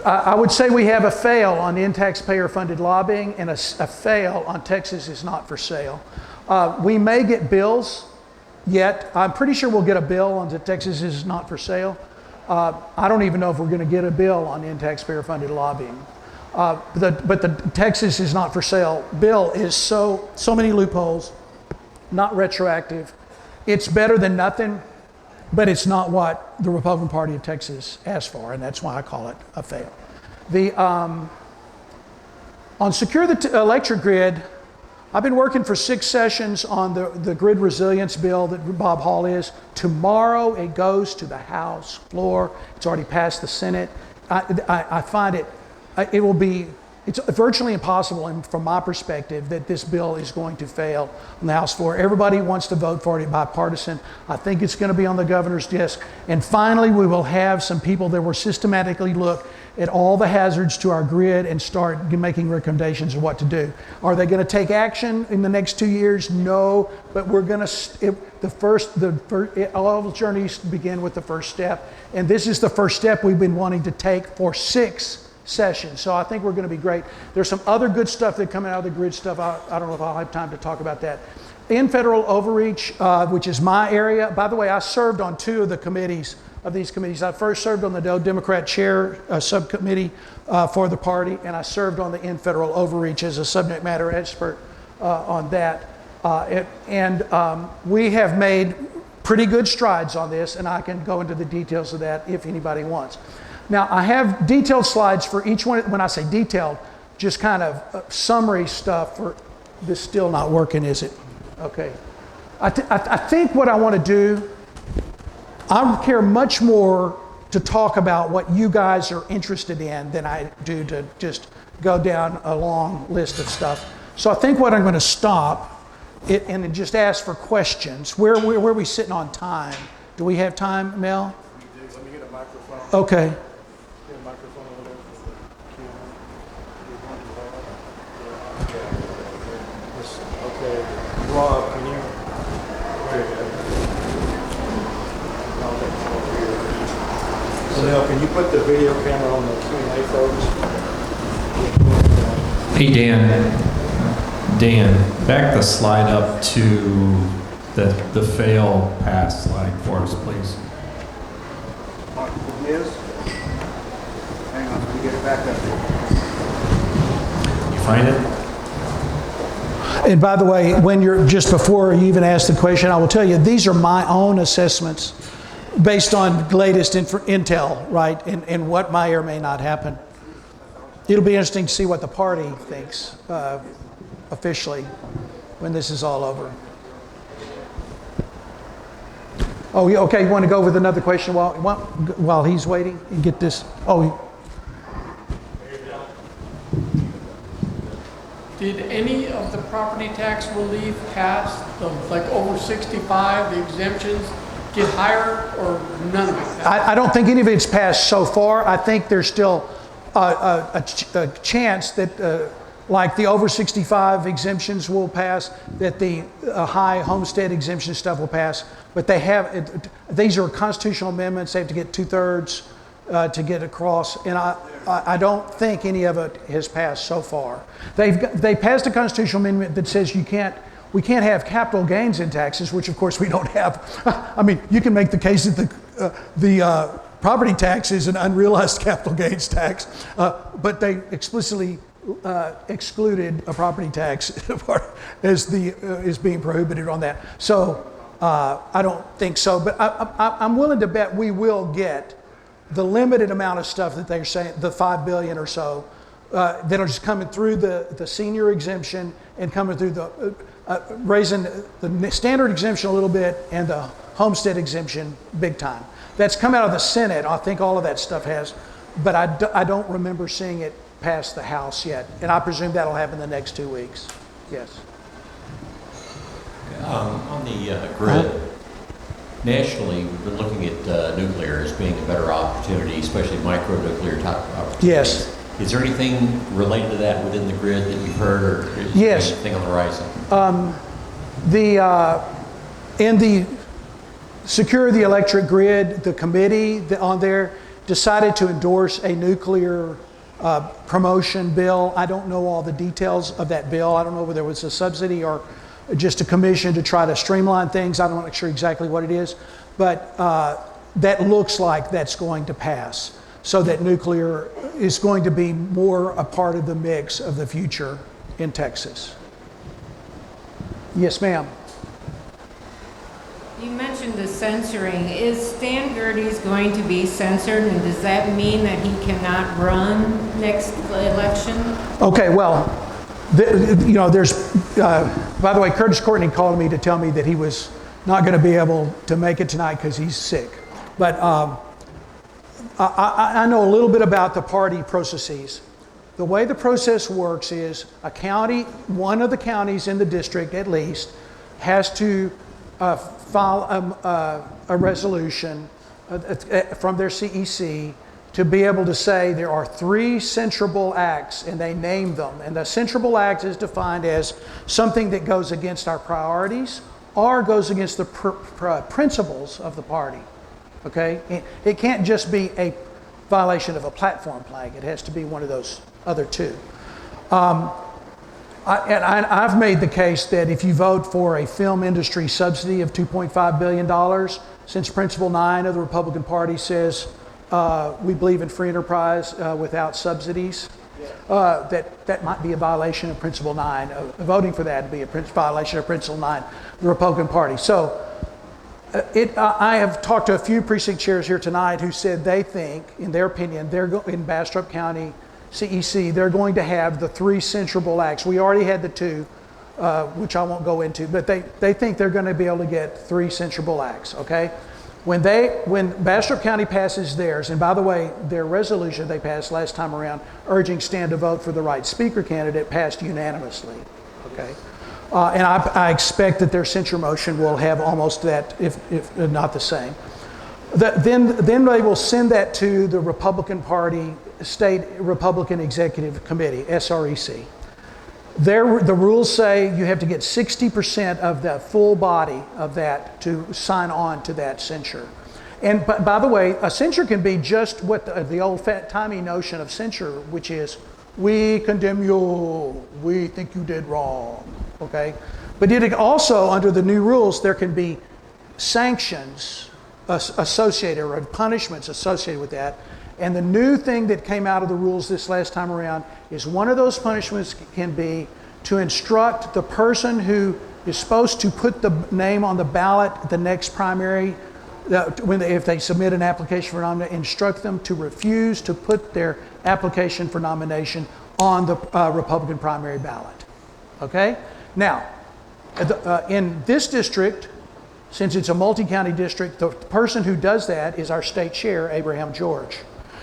I would say we have a fail on in taxpayer-funded lobbying and a fail on Texas is not for sale. We may get bills yet. I'm pretty sure we'll get a bill on the Texas is not for sale. I don't even know if we're going to get a bill on in taxpayer-funded lobbying. But the Texas is not for sale bill is so many loopholes, not retroactive. It's better than nothing. but it's not what the Republican Party of Texas asked for, and that's why I call it a fail. On secure the electric grid, I've been working for 6 sessions on the grid resilience bill that Bob Hall is. Tomorrow it goes to the House floor. It's already passed the Senate. I find it's virtually impossible, and from my perspective, that this bill is going to fail on the House floor. Everybody wants to vote for it, bipartisan. I think it's going to be on the governor's desk. And finally, we will have some people that will systematically look at all the hazards to our grid and start making recommendations of what to do. Are they going to take action in the next 2 years? No, but we're going to, all the journeys begin with the first step. And this is the first step we've been wanting to take for 6 sessions. So I think we're going to be great. There's some other good stuff that coming out of the grid stuff. I don't know if I'll have time to talk about that. In federal overreach, which is my area. By the way, I served on 2 of the committees, of these committees. I first served on the Democrat chair subcommittee for the party, and I served on the in federal overreach as a subject matter expert on that. We have made pretty good strides on this, and I can go into the details of that if anybody wants. Now, I have detailed slides for each one. When I say detailed, just kind of summary stuff for this. Still not working, is it? Okay. I think what I want to do, I care much more to talk about what you guys are interested in than I do to just go down a long list of stuff. So I think what I'm going to stop and just ask for questions. Where are we sitting on time? Do we have time, Mel? We do. Let me get a microphone. Okay. Get a microphone over there for the Q&A. Okay. Rob, can you? There you go. So now, can you put the video camera on the Q&A, folks? Hey, Dan, back the slide up to the fail pass slide for us, please. It is? Hang on, let me get it back up here. You find it? And by the way, when you're just before you even ask the question, I will tell you these are my own assessments based on latest intel, right? And what may or may not happen. It'll be interesting to see what the party thinks officially when this is all over. Oh, yeah, okay. You want to go with another question while he's waiting and get this? Oh. Did any of the property tax relief pass, like over 65, the exemptions, get higher, or none of it passed? I don't think any of it's passed so far. I think there's still a chance that like the over 65 exemptions will pass, that the high homestead exemption stuff will pass. But these are constitutional amendments. They have to get 2/3 to get across. And I don't think any of it has passed so far. They passed a constitutional amendment that says we can't have capital gains in taxes, which of course we don't have. I mean, you can make the case that the property tax is an unrealized capital gains tax, but they explicitly excluded a property tax as being prohibited on that. So I don't think so, but I'm willing to bet we will get the limited amount of stuff that they're saying, the $5 billion or so, that are just coming through the senior exemption and coming through the raising the standard exemption a little bit and the homestead exemption big time. That's come out of the Senate. I think all of that stuff has, but I don't remember seeing it pass the House yet, and I presume that'll happen the next 2 weeks. Yes. On the grid, nationally, we've been looking at nuclear as being a better opportunity, especially micro-nuclear type opportunities. Yes. Is there anything related to that within the grid that you've heard, or is there Yes. anything on the horizon? In the Secure the Electric Grid, the committee on there decided to endorse a nuclear promotion bill. I don't know all the details of that bill. I don't know whether it was a subsidy or just a commission to try to streamline things. I'm not sure exactly what it is, but that looks like that's going to pass, so that nuclear is going to be more a part of the mix of the future in Texas. Yes, ma'am. You mentioned the censoring. Is Stan Gerdes going to be censored, and does that mean that he cannot run next election? Okay, well, there's, by the way, Curtis Courtney called me to tell me that he was not going to be able to make it tonight because he's sick. But I know a little bit about the party processes. The way the process works is a county, one of the counties in the district at least, has to file a resolution from their CEC to be able to say there are 3 censurable acts, and they name them. And the censurable act is defined as something that goes against our priorities or goes against the principles of the party. Okay? It can't just be a violation of a platform plank. It has to be one of those other 2. I've made the case that if you vote for a film industry subsidy of $2.5 billion, since Principle 9 of the Republican Party says we believe in free enterprise without subsidies, that might be a violation of Principle 9. Voting for that would be a violation of Principle 9 of the Republican Party. So I have talked to a few precinct chairs here tonight who said they think, in their opinion, in Bastrop County CEC, they're going to have the 3 censurable acts. We already had the 2, which I won't go into, but they think they're going to be able to get 3 censurable acts, okay? When Bastrop County passes theirs, and by the way, their resolution they passed last time around urging Stan to vote for the right speaker candidate passed unanimously, okay? And I expect that their censure motion will have almost that, if not the same. Then they will send that to the Republican Party State Republican Executive Committee, SREC. The rules say you have to get 60% of the full body of that to sign on to that censure. And by the way, a censure can be just what the old-timey notion of censure, which is, we condemn you, we think you did wrong, okay? But it also, under the new rules, there can be sanctions associated or punishments associated with that. And the new thing that came out of the rules this last time around is one of those punishments can be to instruct the person who is supposed to put the name on the ballot at the next primary, if they submit an application for nomination, instruct them to refuse to put their application for nomination on the Republican primary ballot. Okay? Now, in this district, since it's a multi-county district, the person who does that is our state chair, Abraham George.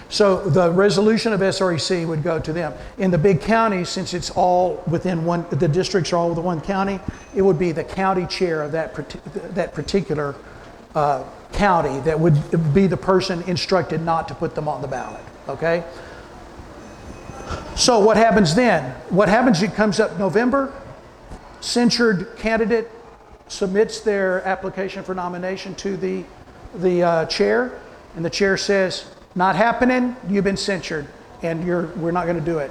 So the resolution of SREC would go to them. In the big counties, since it's all within one, the districts are all within one county, it would be the county chair of that particular county that would be the person instructed not to put them on the ballot, okay? So what happens then? What happens, it comes up November, censured candidate submits their application for nomination to the chair, and the chair says, not happening, you've been censured, and we're not going to do it.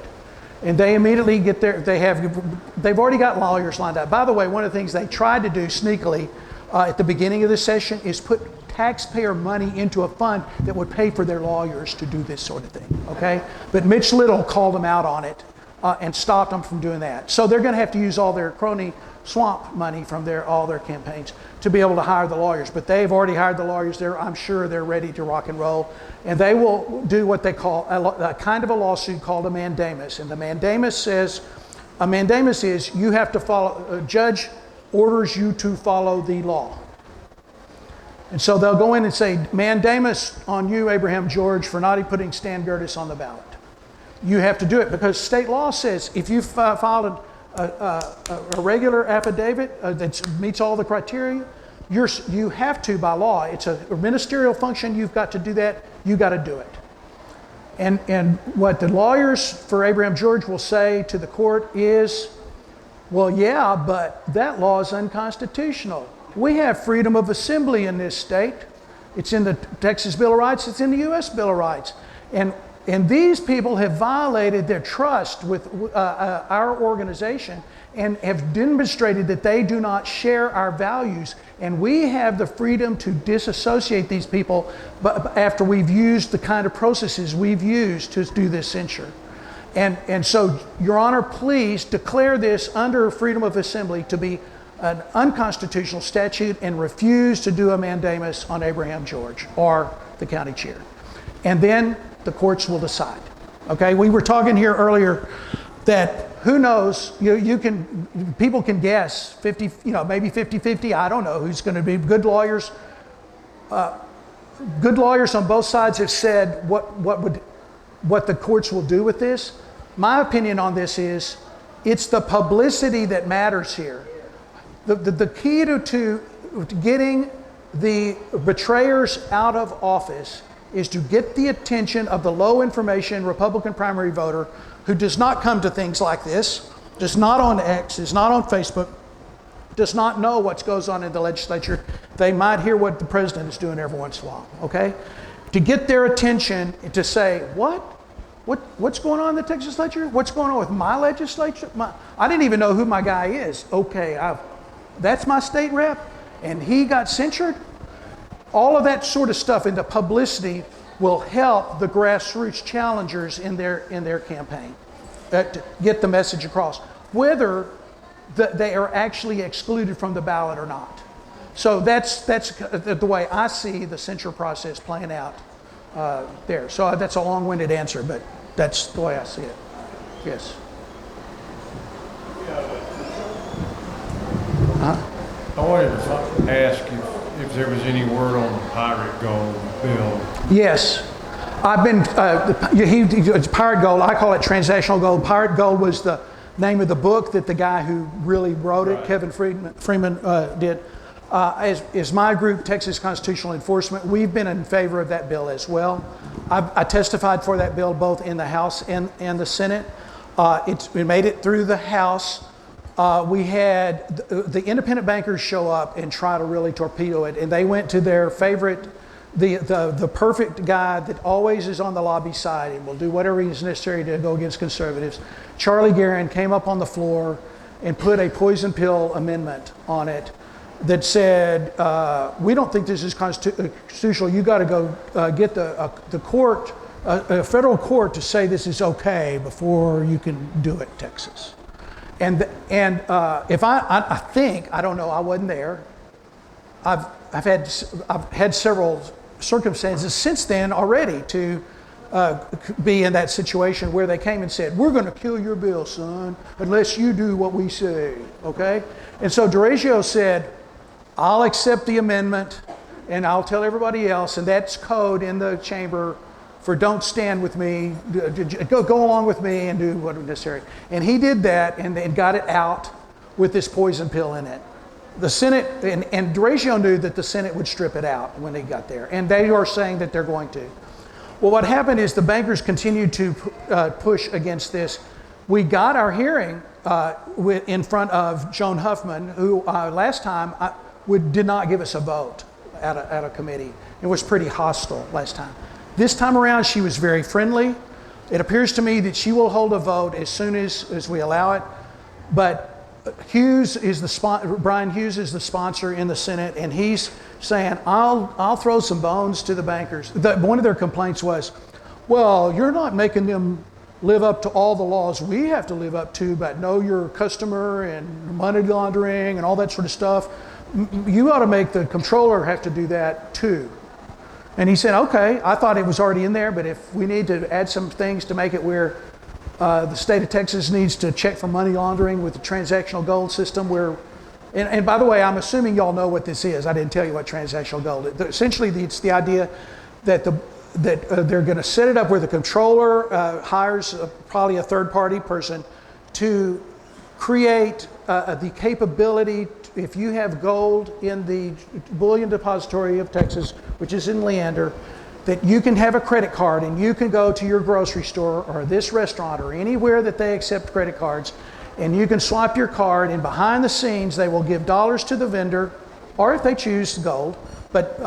And they immediately get they've already got lawyers lined up. By the way, one of the things they tried to do sneakily at the beginning of this session is put taxpayer money into a fund that would pay for their lawyers to do this sort of thing, okay? But Mitch Little called them out on it and stopped them from doing that. So they're going to have to use all their crony swamp money from all their campaigns to be able to hire the lawyers. But they've already hired the lawyers. I'm sure they're ready to rock and roll. And they will do what they call a kind of a lawsuit called a mandamus. And the mandamus is you have to follow, a judge orders you to follow the law. And so they'll go in and say, mandamus on you, Abraham George, for not putting Stan Gerdes on the ballot. You have to do it because state law says if you filed a regular affidavit that meets all the criteria, you have to by law. It's a ministerial function. You've got to do that. You got to do it. And what the lawyers for Abraham George will say to the court is, well, yeah, but that law is unconstitutional. We have freedom of assembly in this state. It's in the Texas Bill of Rights. It's in the U.S. Bill of Rights. And these people have violated their trust with our organization and have demonstrated that they do not share our values. And we have the freedom to disassociate these people after we've used the kind of processes we've used to do this censure. And so, Your Honor, please declare this under freedom of assembly to be an unconstitutional statute and refused to do a mandamus on Abraham George or the county chair. And then the courts will decide. Okay, we were talking here earlier that who knows, people can guess 50, maybe 50-50, I don't know who's going to be. Good lawyers on both sides have said what the courts will do with this. My opinion on this is it's the publicity that matters here. The key to getting the betrayers out of office is to get the attention of the low information Republican primary voter who does not come to things like this, is not on X, is not on Facebook, does not know what goes on in the legislature. They might hear what the president is doing every once in a while, okay? To get their attention to say, what's going on in the Texas legislature? What's going on with my legislature? I didn't even know who my guy is. Okay, that's my state rep, and he got censured. All of that sort of stuff in the publicity will help the grassroots challengers in their campaign to get the message across, whether they are actually excluded from the ballot or not. So that's the way I see the censure process playing out there. So that's a long-winded answer, but that's the way I see it. Yes. I wanted to ask if there was any word on the pirate gold bill. Yes. I've been, it's pirate gold, I call it transactional gold. Pirate gold was the name of the book that the guy who really wrote it, right, Kevin Freeman did. As my group, Texas Constitutional Enforcement, we've been in favor of that bill as well. I testified for that bill both in the House and the Senate. We made it through the House. We had the independent bankers show up and try to really torpedo it, and they went to their favorite, the perfect guy that always is on the lobby side and will do whatever is necessary to go against conservatives. Charlie Guerin came up on the floor and put a poison pill amendment on it that said, we don't think this is constitutional. You got to go get the court, a federal court, to say this is okay before you can do it, Texas. And if I think, I don't know, I wasn't there. I've had several circumstances since then already to be in that situation where they came and said, we're going to kill your bill, son, unless you do what we say, okay? And so DeRegio said, I'll accept the amendment and I'll tell everybody else, and that's code in the chamber for don't stand with me, go along with me and do what is necessary. And he did that and got it out with this poison pill in it. The Senate, and DeRegio knew that the Senate would strip it out when they got there, and they are saying that they're going to. Well, what happened is the bankers continued to push against this. We got our hearing in front of Joan Huffman, who last time did not give us a vote at a committee. It was pretty hostile last time. This time around, she was very friendly. It appears to me that she will hold a vote as soon as we allow it. But Brian Hughes is the sponsor in the Senate, and he's saying, I'll throw some bones to the bankers. One of their complaints was, well, you're not making them live up to all the laws we have to live up to, but know your customer and money laundering and all that sort of stuff. You ought to make the comptroller have to do that too. And he said, okay, I thought it was already in there, but if we need to add some things to make it where the state of Texas needs to check for money laundering with the transactional gold system where, and by the way, I'm assuming y'all know what this is. I didn't tell you what transactional gold is. Essentially, it's the idea that they're going to set it up where the controller hires probably a third-party person to create the capability, if you have gold in the bullion depository of Texas, which is in Leander, that you can have a credit card and you can go to your grocery store or this restaurant or anywhere that they accept credit cards, and you can swipe your card, and behind the scenes they will give dollars to the vendor, or if they choose gold, but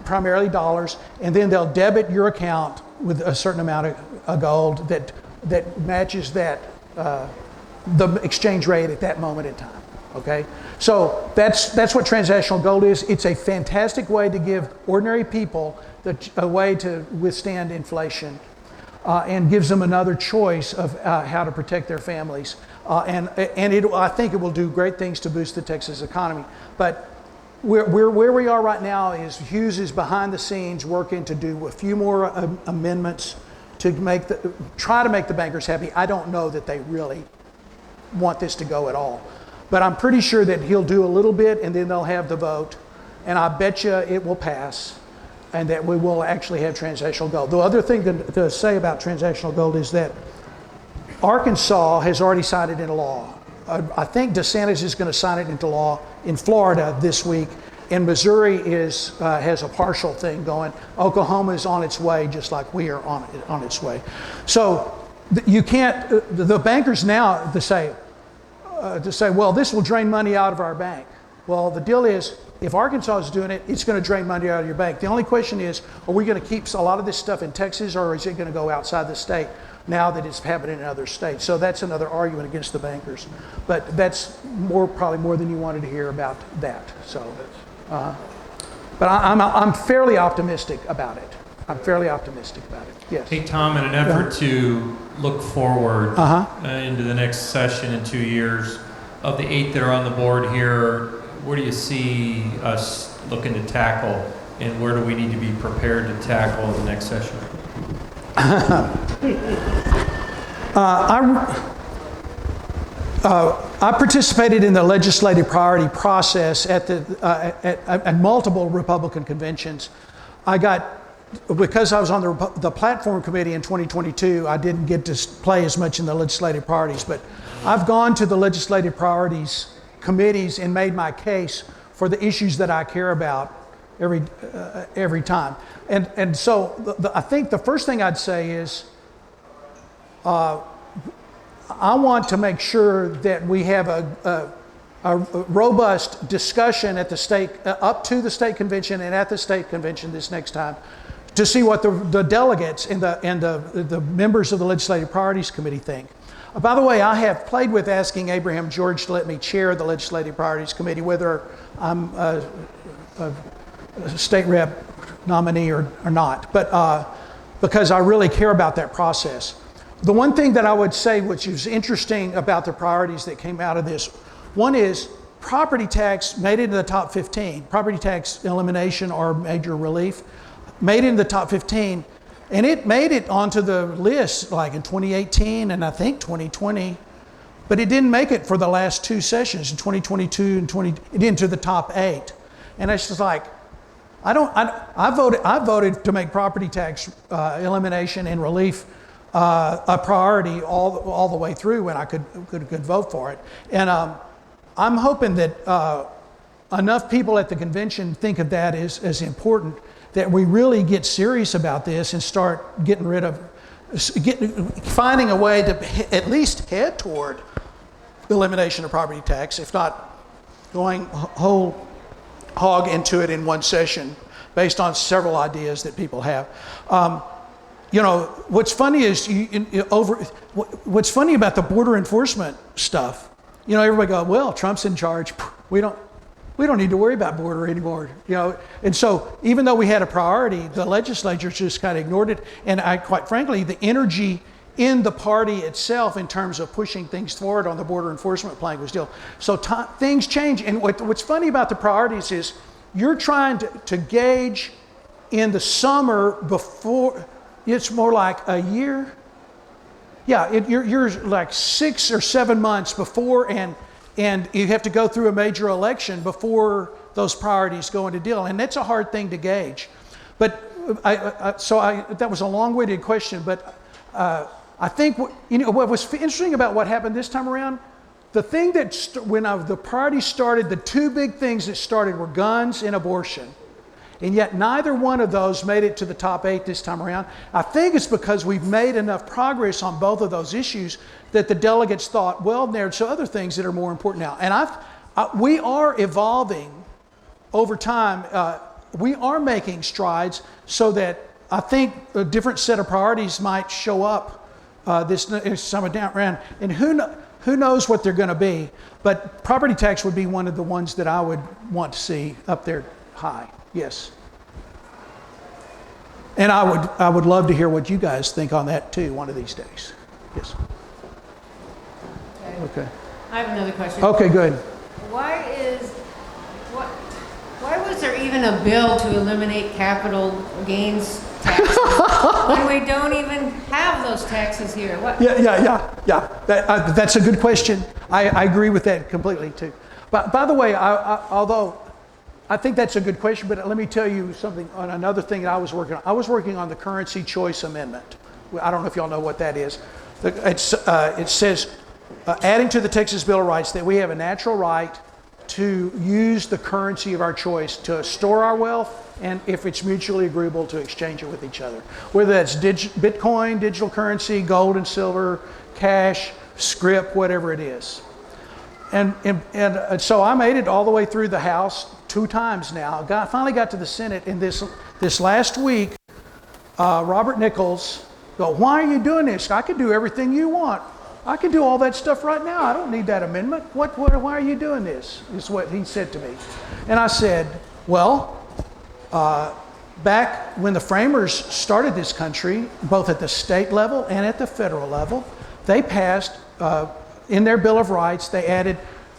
primarily dollars, and then they'll debit your account with a certain amount of gold that matches that the exchange rate at that moment in time. Okay, so that's what transactional gold is. It's a fantastic way to give ordinary people a way to withstand inflation. and gives them another choice of how to protect their families. I think it will do great things to boost the Texas economy. But where we are right now is Hughes is behind the scenes working to do a few more amendments to try to make the bankers happy. I don't know that they really want this to go at all. But I'm pretty sure that he'll do a little bit and then they'll have the vote. And I bet you it will pass and that we will actually have transactional gold. The other thing to say about transactional gold is that Arkansas has already signed it into law. I think DeSantis is going to sign it into law in Florida this week. And Missouri has a partial thing going. Oklahoma is on its way, just like we are on its way. So you can't, the bankers now to say, well, this will drain money out of our bank. Well, the deal is, if Arkansas is doing it, it's going to drain money out of your bank. The only question is, are we going to keep a lot of this stuff in Texas, or is it going to go outside the state now that it's happening in other states? So that's another argument against the bankers. But that's probably more than you wanted to hear about that. So, but I'm fairly optimistic about it. Yes. Hey, Tom, in an effort to look forward into the next session in 2 years, of the 8 that are on the board here, where do you see us looking to tackle, and where do we need to be prepared to tackle the next session? I participated in the legislative priority process at multiple Republican conventions. Because I was on the platform committee in 2022, I didn't get to play as much in the legislative priorities, but I've gone to the legislative priorities committees and made my case for the issues that I care about every time. And so I think the first thing I'd say is I want to make sure that we have a robust discussion at the state, up to the state convention and at the state convention this next time, to see what the delegates and the members of the Legislative Priorities Committee think. By the way, I have played with asking Abraham George to let me chair the Legislative Priorities Committee, whether I'm a state rep nominee or not, but because I really care about that process. The one thing that I would say, which is interesting about the priorities that came out of this, one is property tax made it into the top 15. Property tax elimination or major relief made it in the top 15, and it made it onto the list like in 2018 and I think 2020, but it didn't make it for the last 2 sessions in 2022 and into the top 8. And it's just like, I voted to make property tax elimination and relief a priority all the way through when I could vote for it. And I'm hoping that enough people at the convention think of that as important, that we really get serious about this and start getting rid of, finding a way to at least head toward the elimination of property tax, if not going whole hog into it in one session based on several ideas that people have. You know, what's funny is what's funny about the border enforcement stuff, you know, everybody go, well, Trump's in charge. We don't need to worry about border anymore, you know. And so even though we had a priority, the legislature just kind of ignored it. And quite frankly, the energy in the party itself in terms of pushing things forward on the border enforcement plan was still. So things change. And what's funny about the priorities is you're trying to gauge in the summer before, it's more like a year. Yeah, you're like 6 or 7 months before, and you have to go through a major election before those priorities go into deal. And that's a hard thing to gauge. But that was a long-winded question, but I think what was interesting about what happened this time around, the thing that when the party started, the 2 big things that started were guns and abortion. And yet neither one of those made it to the top 8 this time around. I think it's because we've made enough progress on both of those issues that the delegates thought, well, there's other things that are more important now. And we are evolving over time. We are making strides so that I think a different set of priorities might show up this summer down around. And who knows what they're going to be. But property tax would be one of the ones that I would want to see up there high. Yes. And I would love to hear what you guys think on that too, one of these days. Yes. Okay. I have another question. Okay, good. Why was there even a bill to eliminate capital gains taxes when we don't even have those taxes here? What? Yeah. That's a good question. I agree with that completely too. But by the way, although I think that's a good question, but let me tell you something on another thing that I was working on. I was working on the Currency Choice Amendment. I don't know if y'all know what that is. It says, adding to the Texas Bill of Rights, that we have a natural right to use the currency of our choice to store our wealth, and if it's mutually agreeable, to exchange it with each other. Whether that's Bitcoin, digital currency, gold and silver, cash, script, whatever it is. And so I made it all the way through the House 2 times now. Finally got to the Senate, and this last week, Robert Nichols go, "Why are you doing this? I could do everything you want. I can do all that stuff right now. I don't need that amendment. Why are you doing this?" Is what he said to me. And I said, well, back when the framers started this country, both at the state level and at the federal level, they passed, in their Bill of Rights, they added,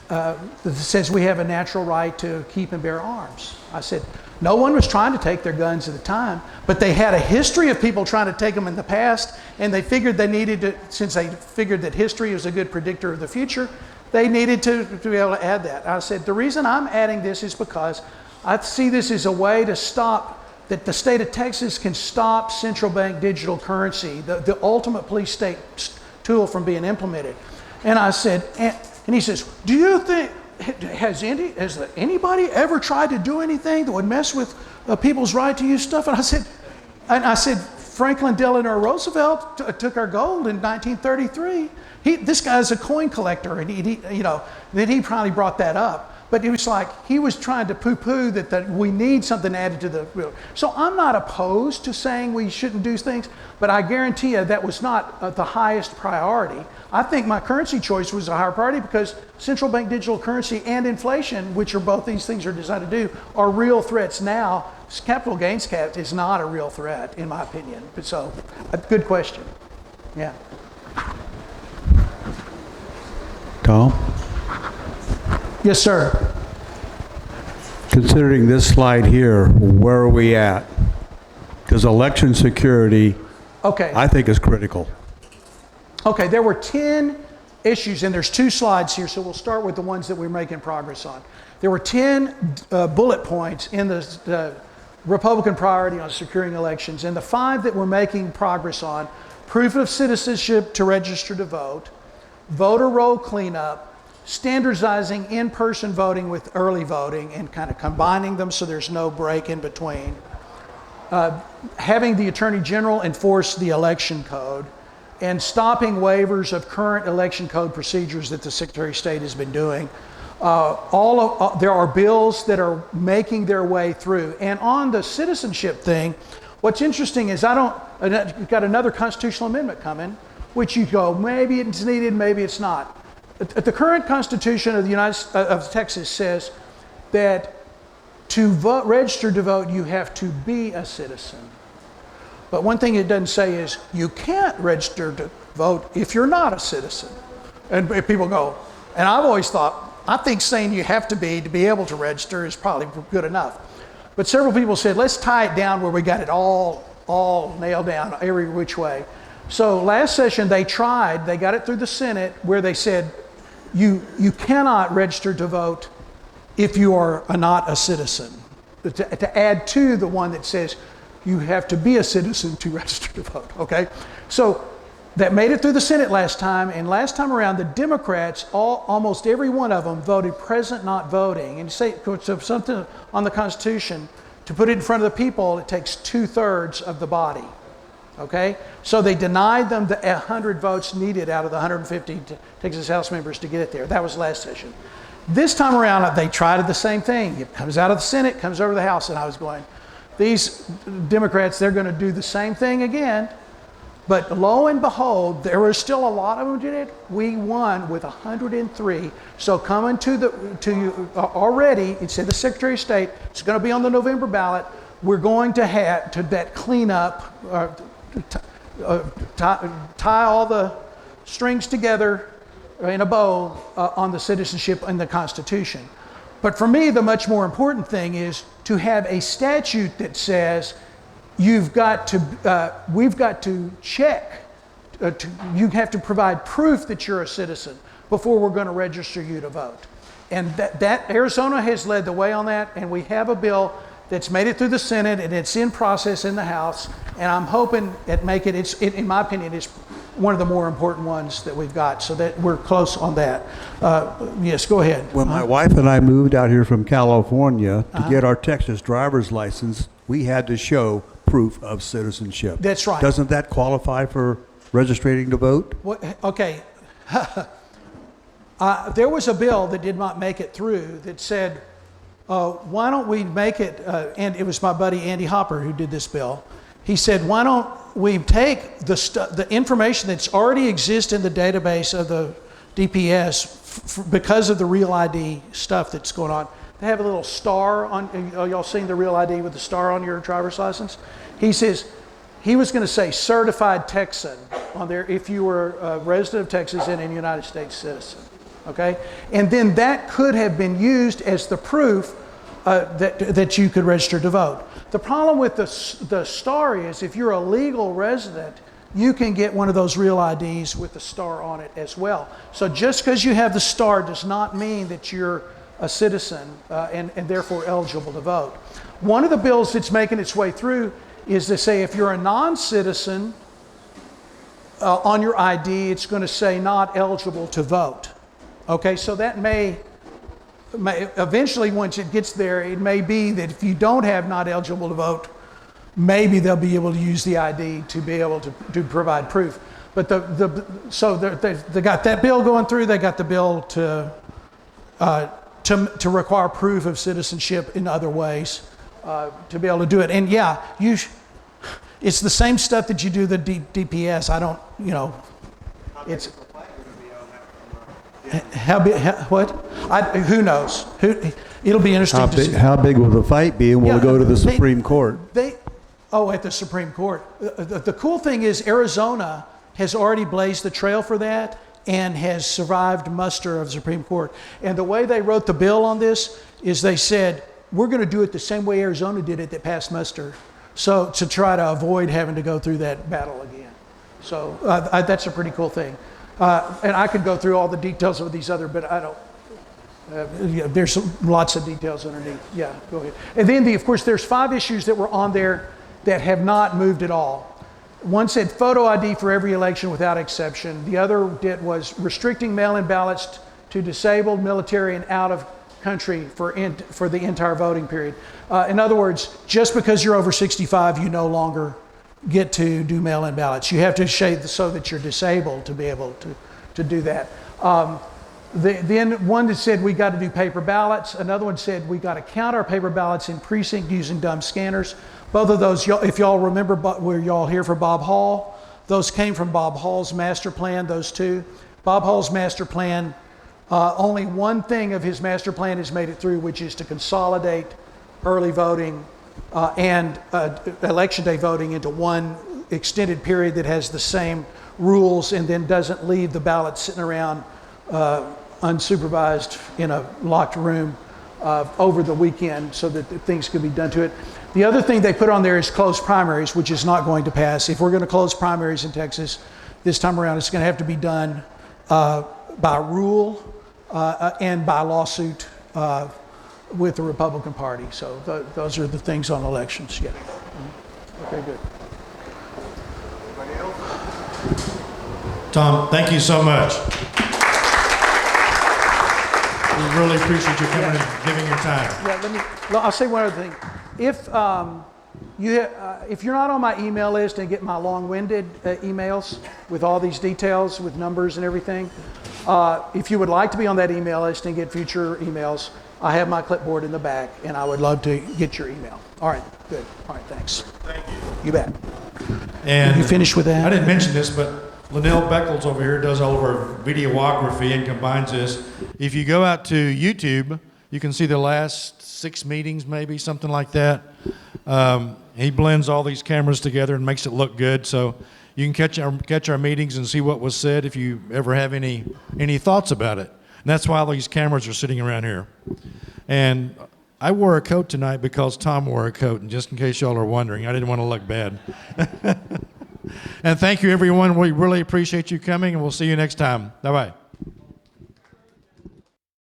that says we have a natural right to keep and bear arms. I said, no one was trying to take their guns at the time, but they had a history of people trying to take them in the past, and they figured they needed to, since they figured that history is a good predictor of the future, they needed to be able to add that. I said, the reason I'm adding this is because I see this as a way to stop, that the state of Texas can stop central bank digital currency, the ultimate police state tool, from being implemented. And I said, and he says, do you think, has anybody ever tried to do anything that would mess with people's right to use stuff? And I said, Franklin Delano Roosevelt took our gold in 1933. This guy's a coin collector, and then he probably brought that up. But it was like he was trying to poo-poo that we need something added to the. So I'm not opposed to saying we shouldn't do things, but I guarantee you that was not the highest priority. I think my currency choice was a higher priority because central bank digital currency and inflation, which are both these things are designed to do, are real threats now. Capital gains cap is not a real threat, in my opinion. But so, a good question. Yeah. Tom? Yes, sir. Considering this slide here, where are we at? Because election security, Okay. I think, is critical. Okay, there were 10 issues, and there's 2 slides here, so we'll start with the ones that we're making progress on. There were 10 bullet points in the Republican priority on securing elections, and the 5 that we're making progress on: proof of citizenship to register to vote, voter roll cleanup, standardizing in-person voting with early voting and kind of combining them so there's no break in between, having the Attorney General enforce the election code, and stopping waivers of current election code procedures that the Secretary of State has been doing. There are bills that are making their way through. And on the citizenship thing, what's interesting is you've got another constitutional amendment coming, which you go, maybe it's needed, maybe it's not. The current Constitution of of Texas says that to register to vote, you have to be a citizen. But one thing it doesn't say is you can't register to vote if you're not a citizen. And people go, and I've always thought, I think saying you have to be able to register is probably good enough. But several people said, let's tie it down where we got it all nailed down every which way. So last session they got it through the Senate, where they said you cannot register to vote if you are not a citizen. To add to the one that says you have to be a citizen to register to vote, okay? So that made it through the Senate last time, and last time around the Democrats, almost every one of them voted present not voting. And say so something on the Constitution, to put it in front of the people, it takes 2/3 of the body. Okay, so they denied them the 100 votes needed out of the 150 Texas House members to get it there. That was last session. This time around, they tried the same thing. It comes out of the Senate, comes over to the House, and I was going, these Democrats, they're going to do the same thing again. But lo and behold, there were still a lot of them did it. We won with 103. So coming to you already, it said the Secretary of State, it's going to be on the November ballot. we're going to have to that cleanup, tie all the strings together in a bow on the citizenship and the Constitution. But for me, the much more important thing is to have a statute that says we've got to check, you have to provide proof that you're a citizen before we're going to register you to vote. And that Arizona has led the way on that, and we have a bill that's made it through the Senate, and it's in process in the House, and I'm hoping in my opinion, it's one of the more important ones that we've got, so that we're close on that. Yes, go ahead. When my wife and I moved out here from California to get our Texas driver's license, we had to show proof of citizenship. That's right. Doesn't that qualify for registering to vote? Okay. There was a bill that did not make it through that said, why don't we make it, and it was my buddy Andy Hopper who did this bill. He said, why don't we take the information that's already exists in the database of the DPS because of the Real ID stuff that's going on. They have a little star on, y'all seen the Real ID with the star on your driver's license? He says, he was going to say certified Texan on there if you were a resident of Texas and a United States citizen. Okay? And then that could have been used as the proof that you could register to vote. The problem with the star is if you're a legal resident, you can get one of those Real IDs with the star on it as well. So just because you have the star does not mean that you're a citizen and therefore eligible to vote. One of the bills that's making its way through is to say if you're a non-citizen, on your ID it's going to say not eligible to vote. Okay, so that may eventually, once it gets there, it may be that if you don't have not eligible to vote, maybe they'll be able to use the ID to be able to provide proof. But they got that bill going through. They got the bill to require proof of citizenship in other ways to be able to do it. And yeah, it's the same stuff that you do the DPS. I don't, it's. How big? What? Who knows? It'll be interesting to see. How big will the fight be, and will it go to the Supreme Court? At the Supreme Court. The cool thing is Arizona has already blazed the trail for that and has survived muster of the Supreme Court. And the way they wrote the bill on this is they said, we're going to do it the same way Arizona did it that passed muster. So to try to avoid having to go through that battle again. So that's a pretty cool thing. And I could go through all the details of these other, but I don't. There's lots of details underneath. Yeah, go ahead. And then, of course, there's 5 issues that were on there that have not moved at all. One said photo ID for every election without exception. The other was restricting mail-in ballots to disabled, military, and out of country for the entire voting period. In other words, just because you're over 65, you no longer get to do mail-in ballots. You have to show so that you're disabled to be able to do that. Then one that said we got to do paper ballots. Another one said we got to count our paper ballots in precinct using dumb scanners. Both of those, if y'all remember, were y'all here for Bob Hall? Those came from Bob Hall's master plan, those two. Bob Hall's master plan, only one thing of his master plan has made it through, which is to consolidate early voting and election day voting into one extended period that has the same rules and then doesn't leave the ballots sitting around unsupervised in a locked room over the weekend so that things could be done to it. The other thing they put on there is closed primaries, which is not going to pass. If we're going to close primaries in Texas this time around, it's going to have to be done by rule and by lawsuit with the Republican Party. So those are the things on elections. Yeah. Okay, good. Tom, thank you so much. We really appreciate you coming and giving your time. Yeah, I'll say one other thing. If you're not on my email list and get my long-winded emails with all these details, with numbers and everything, if you would like to be on that email list and get future emails, I have my clipboard in the back, and I would love to get your email. All right, good. All right, thanks. Thank you. You bet. And you finished with that? I didn't mention this, but Linnell Beckles over here does all of our videography and combines this. If you go out to YouTube, you can see the last 6 meetings, maybe, something like that. He blends all these cameras together and makes it look good. So you can catch our meetings and see what was said if you ever have any thoughts about it. And that's why all these cameras are sitting around here. And I wore a coat tonight because Tom wore a coat, and just in case y'all are wondering, I didn't want to look bad. And thank you, everyone. We really appreciate you coming, and we'll see you next time. Bye-bye.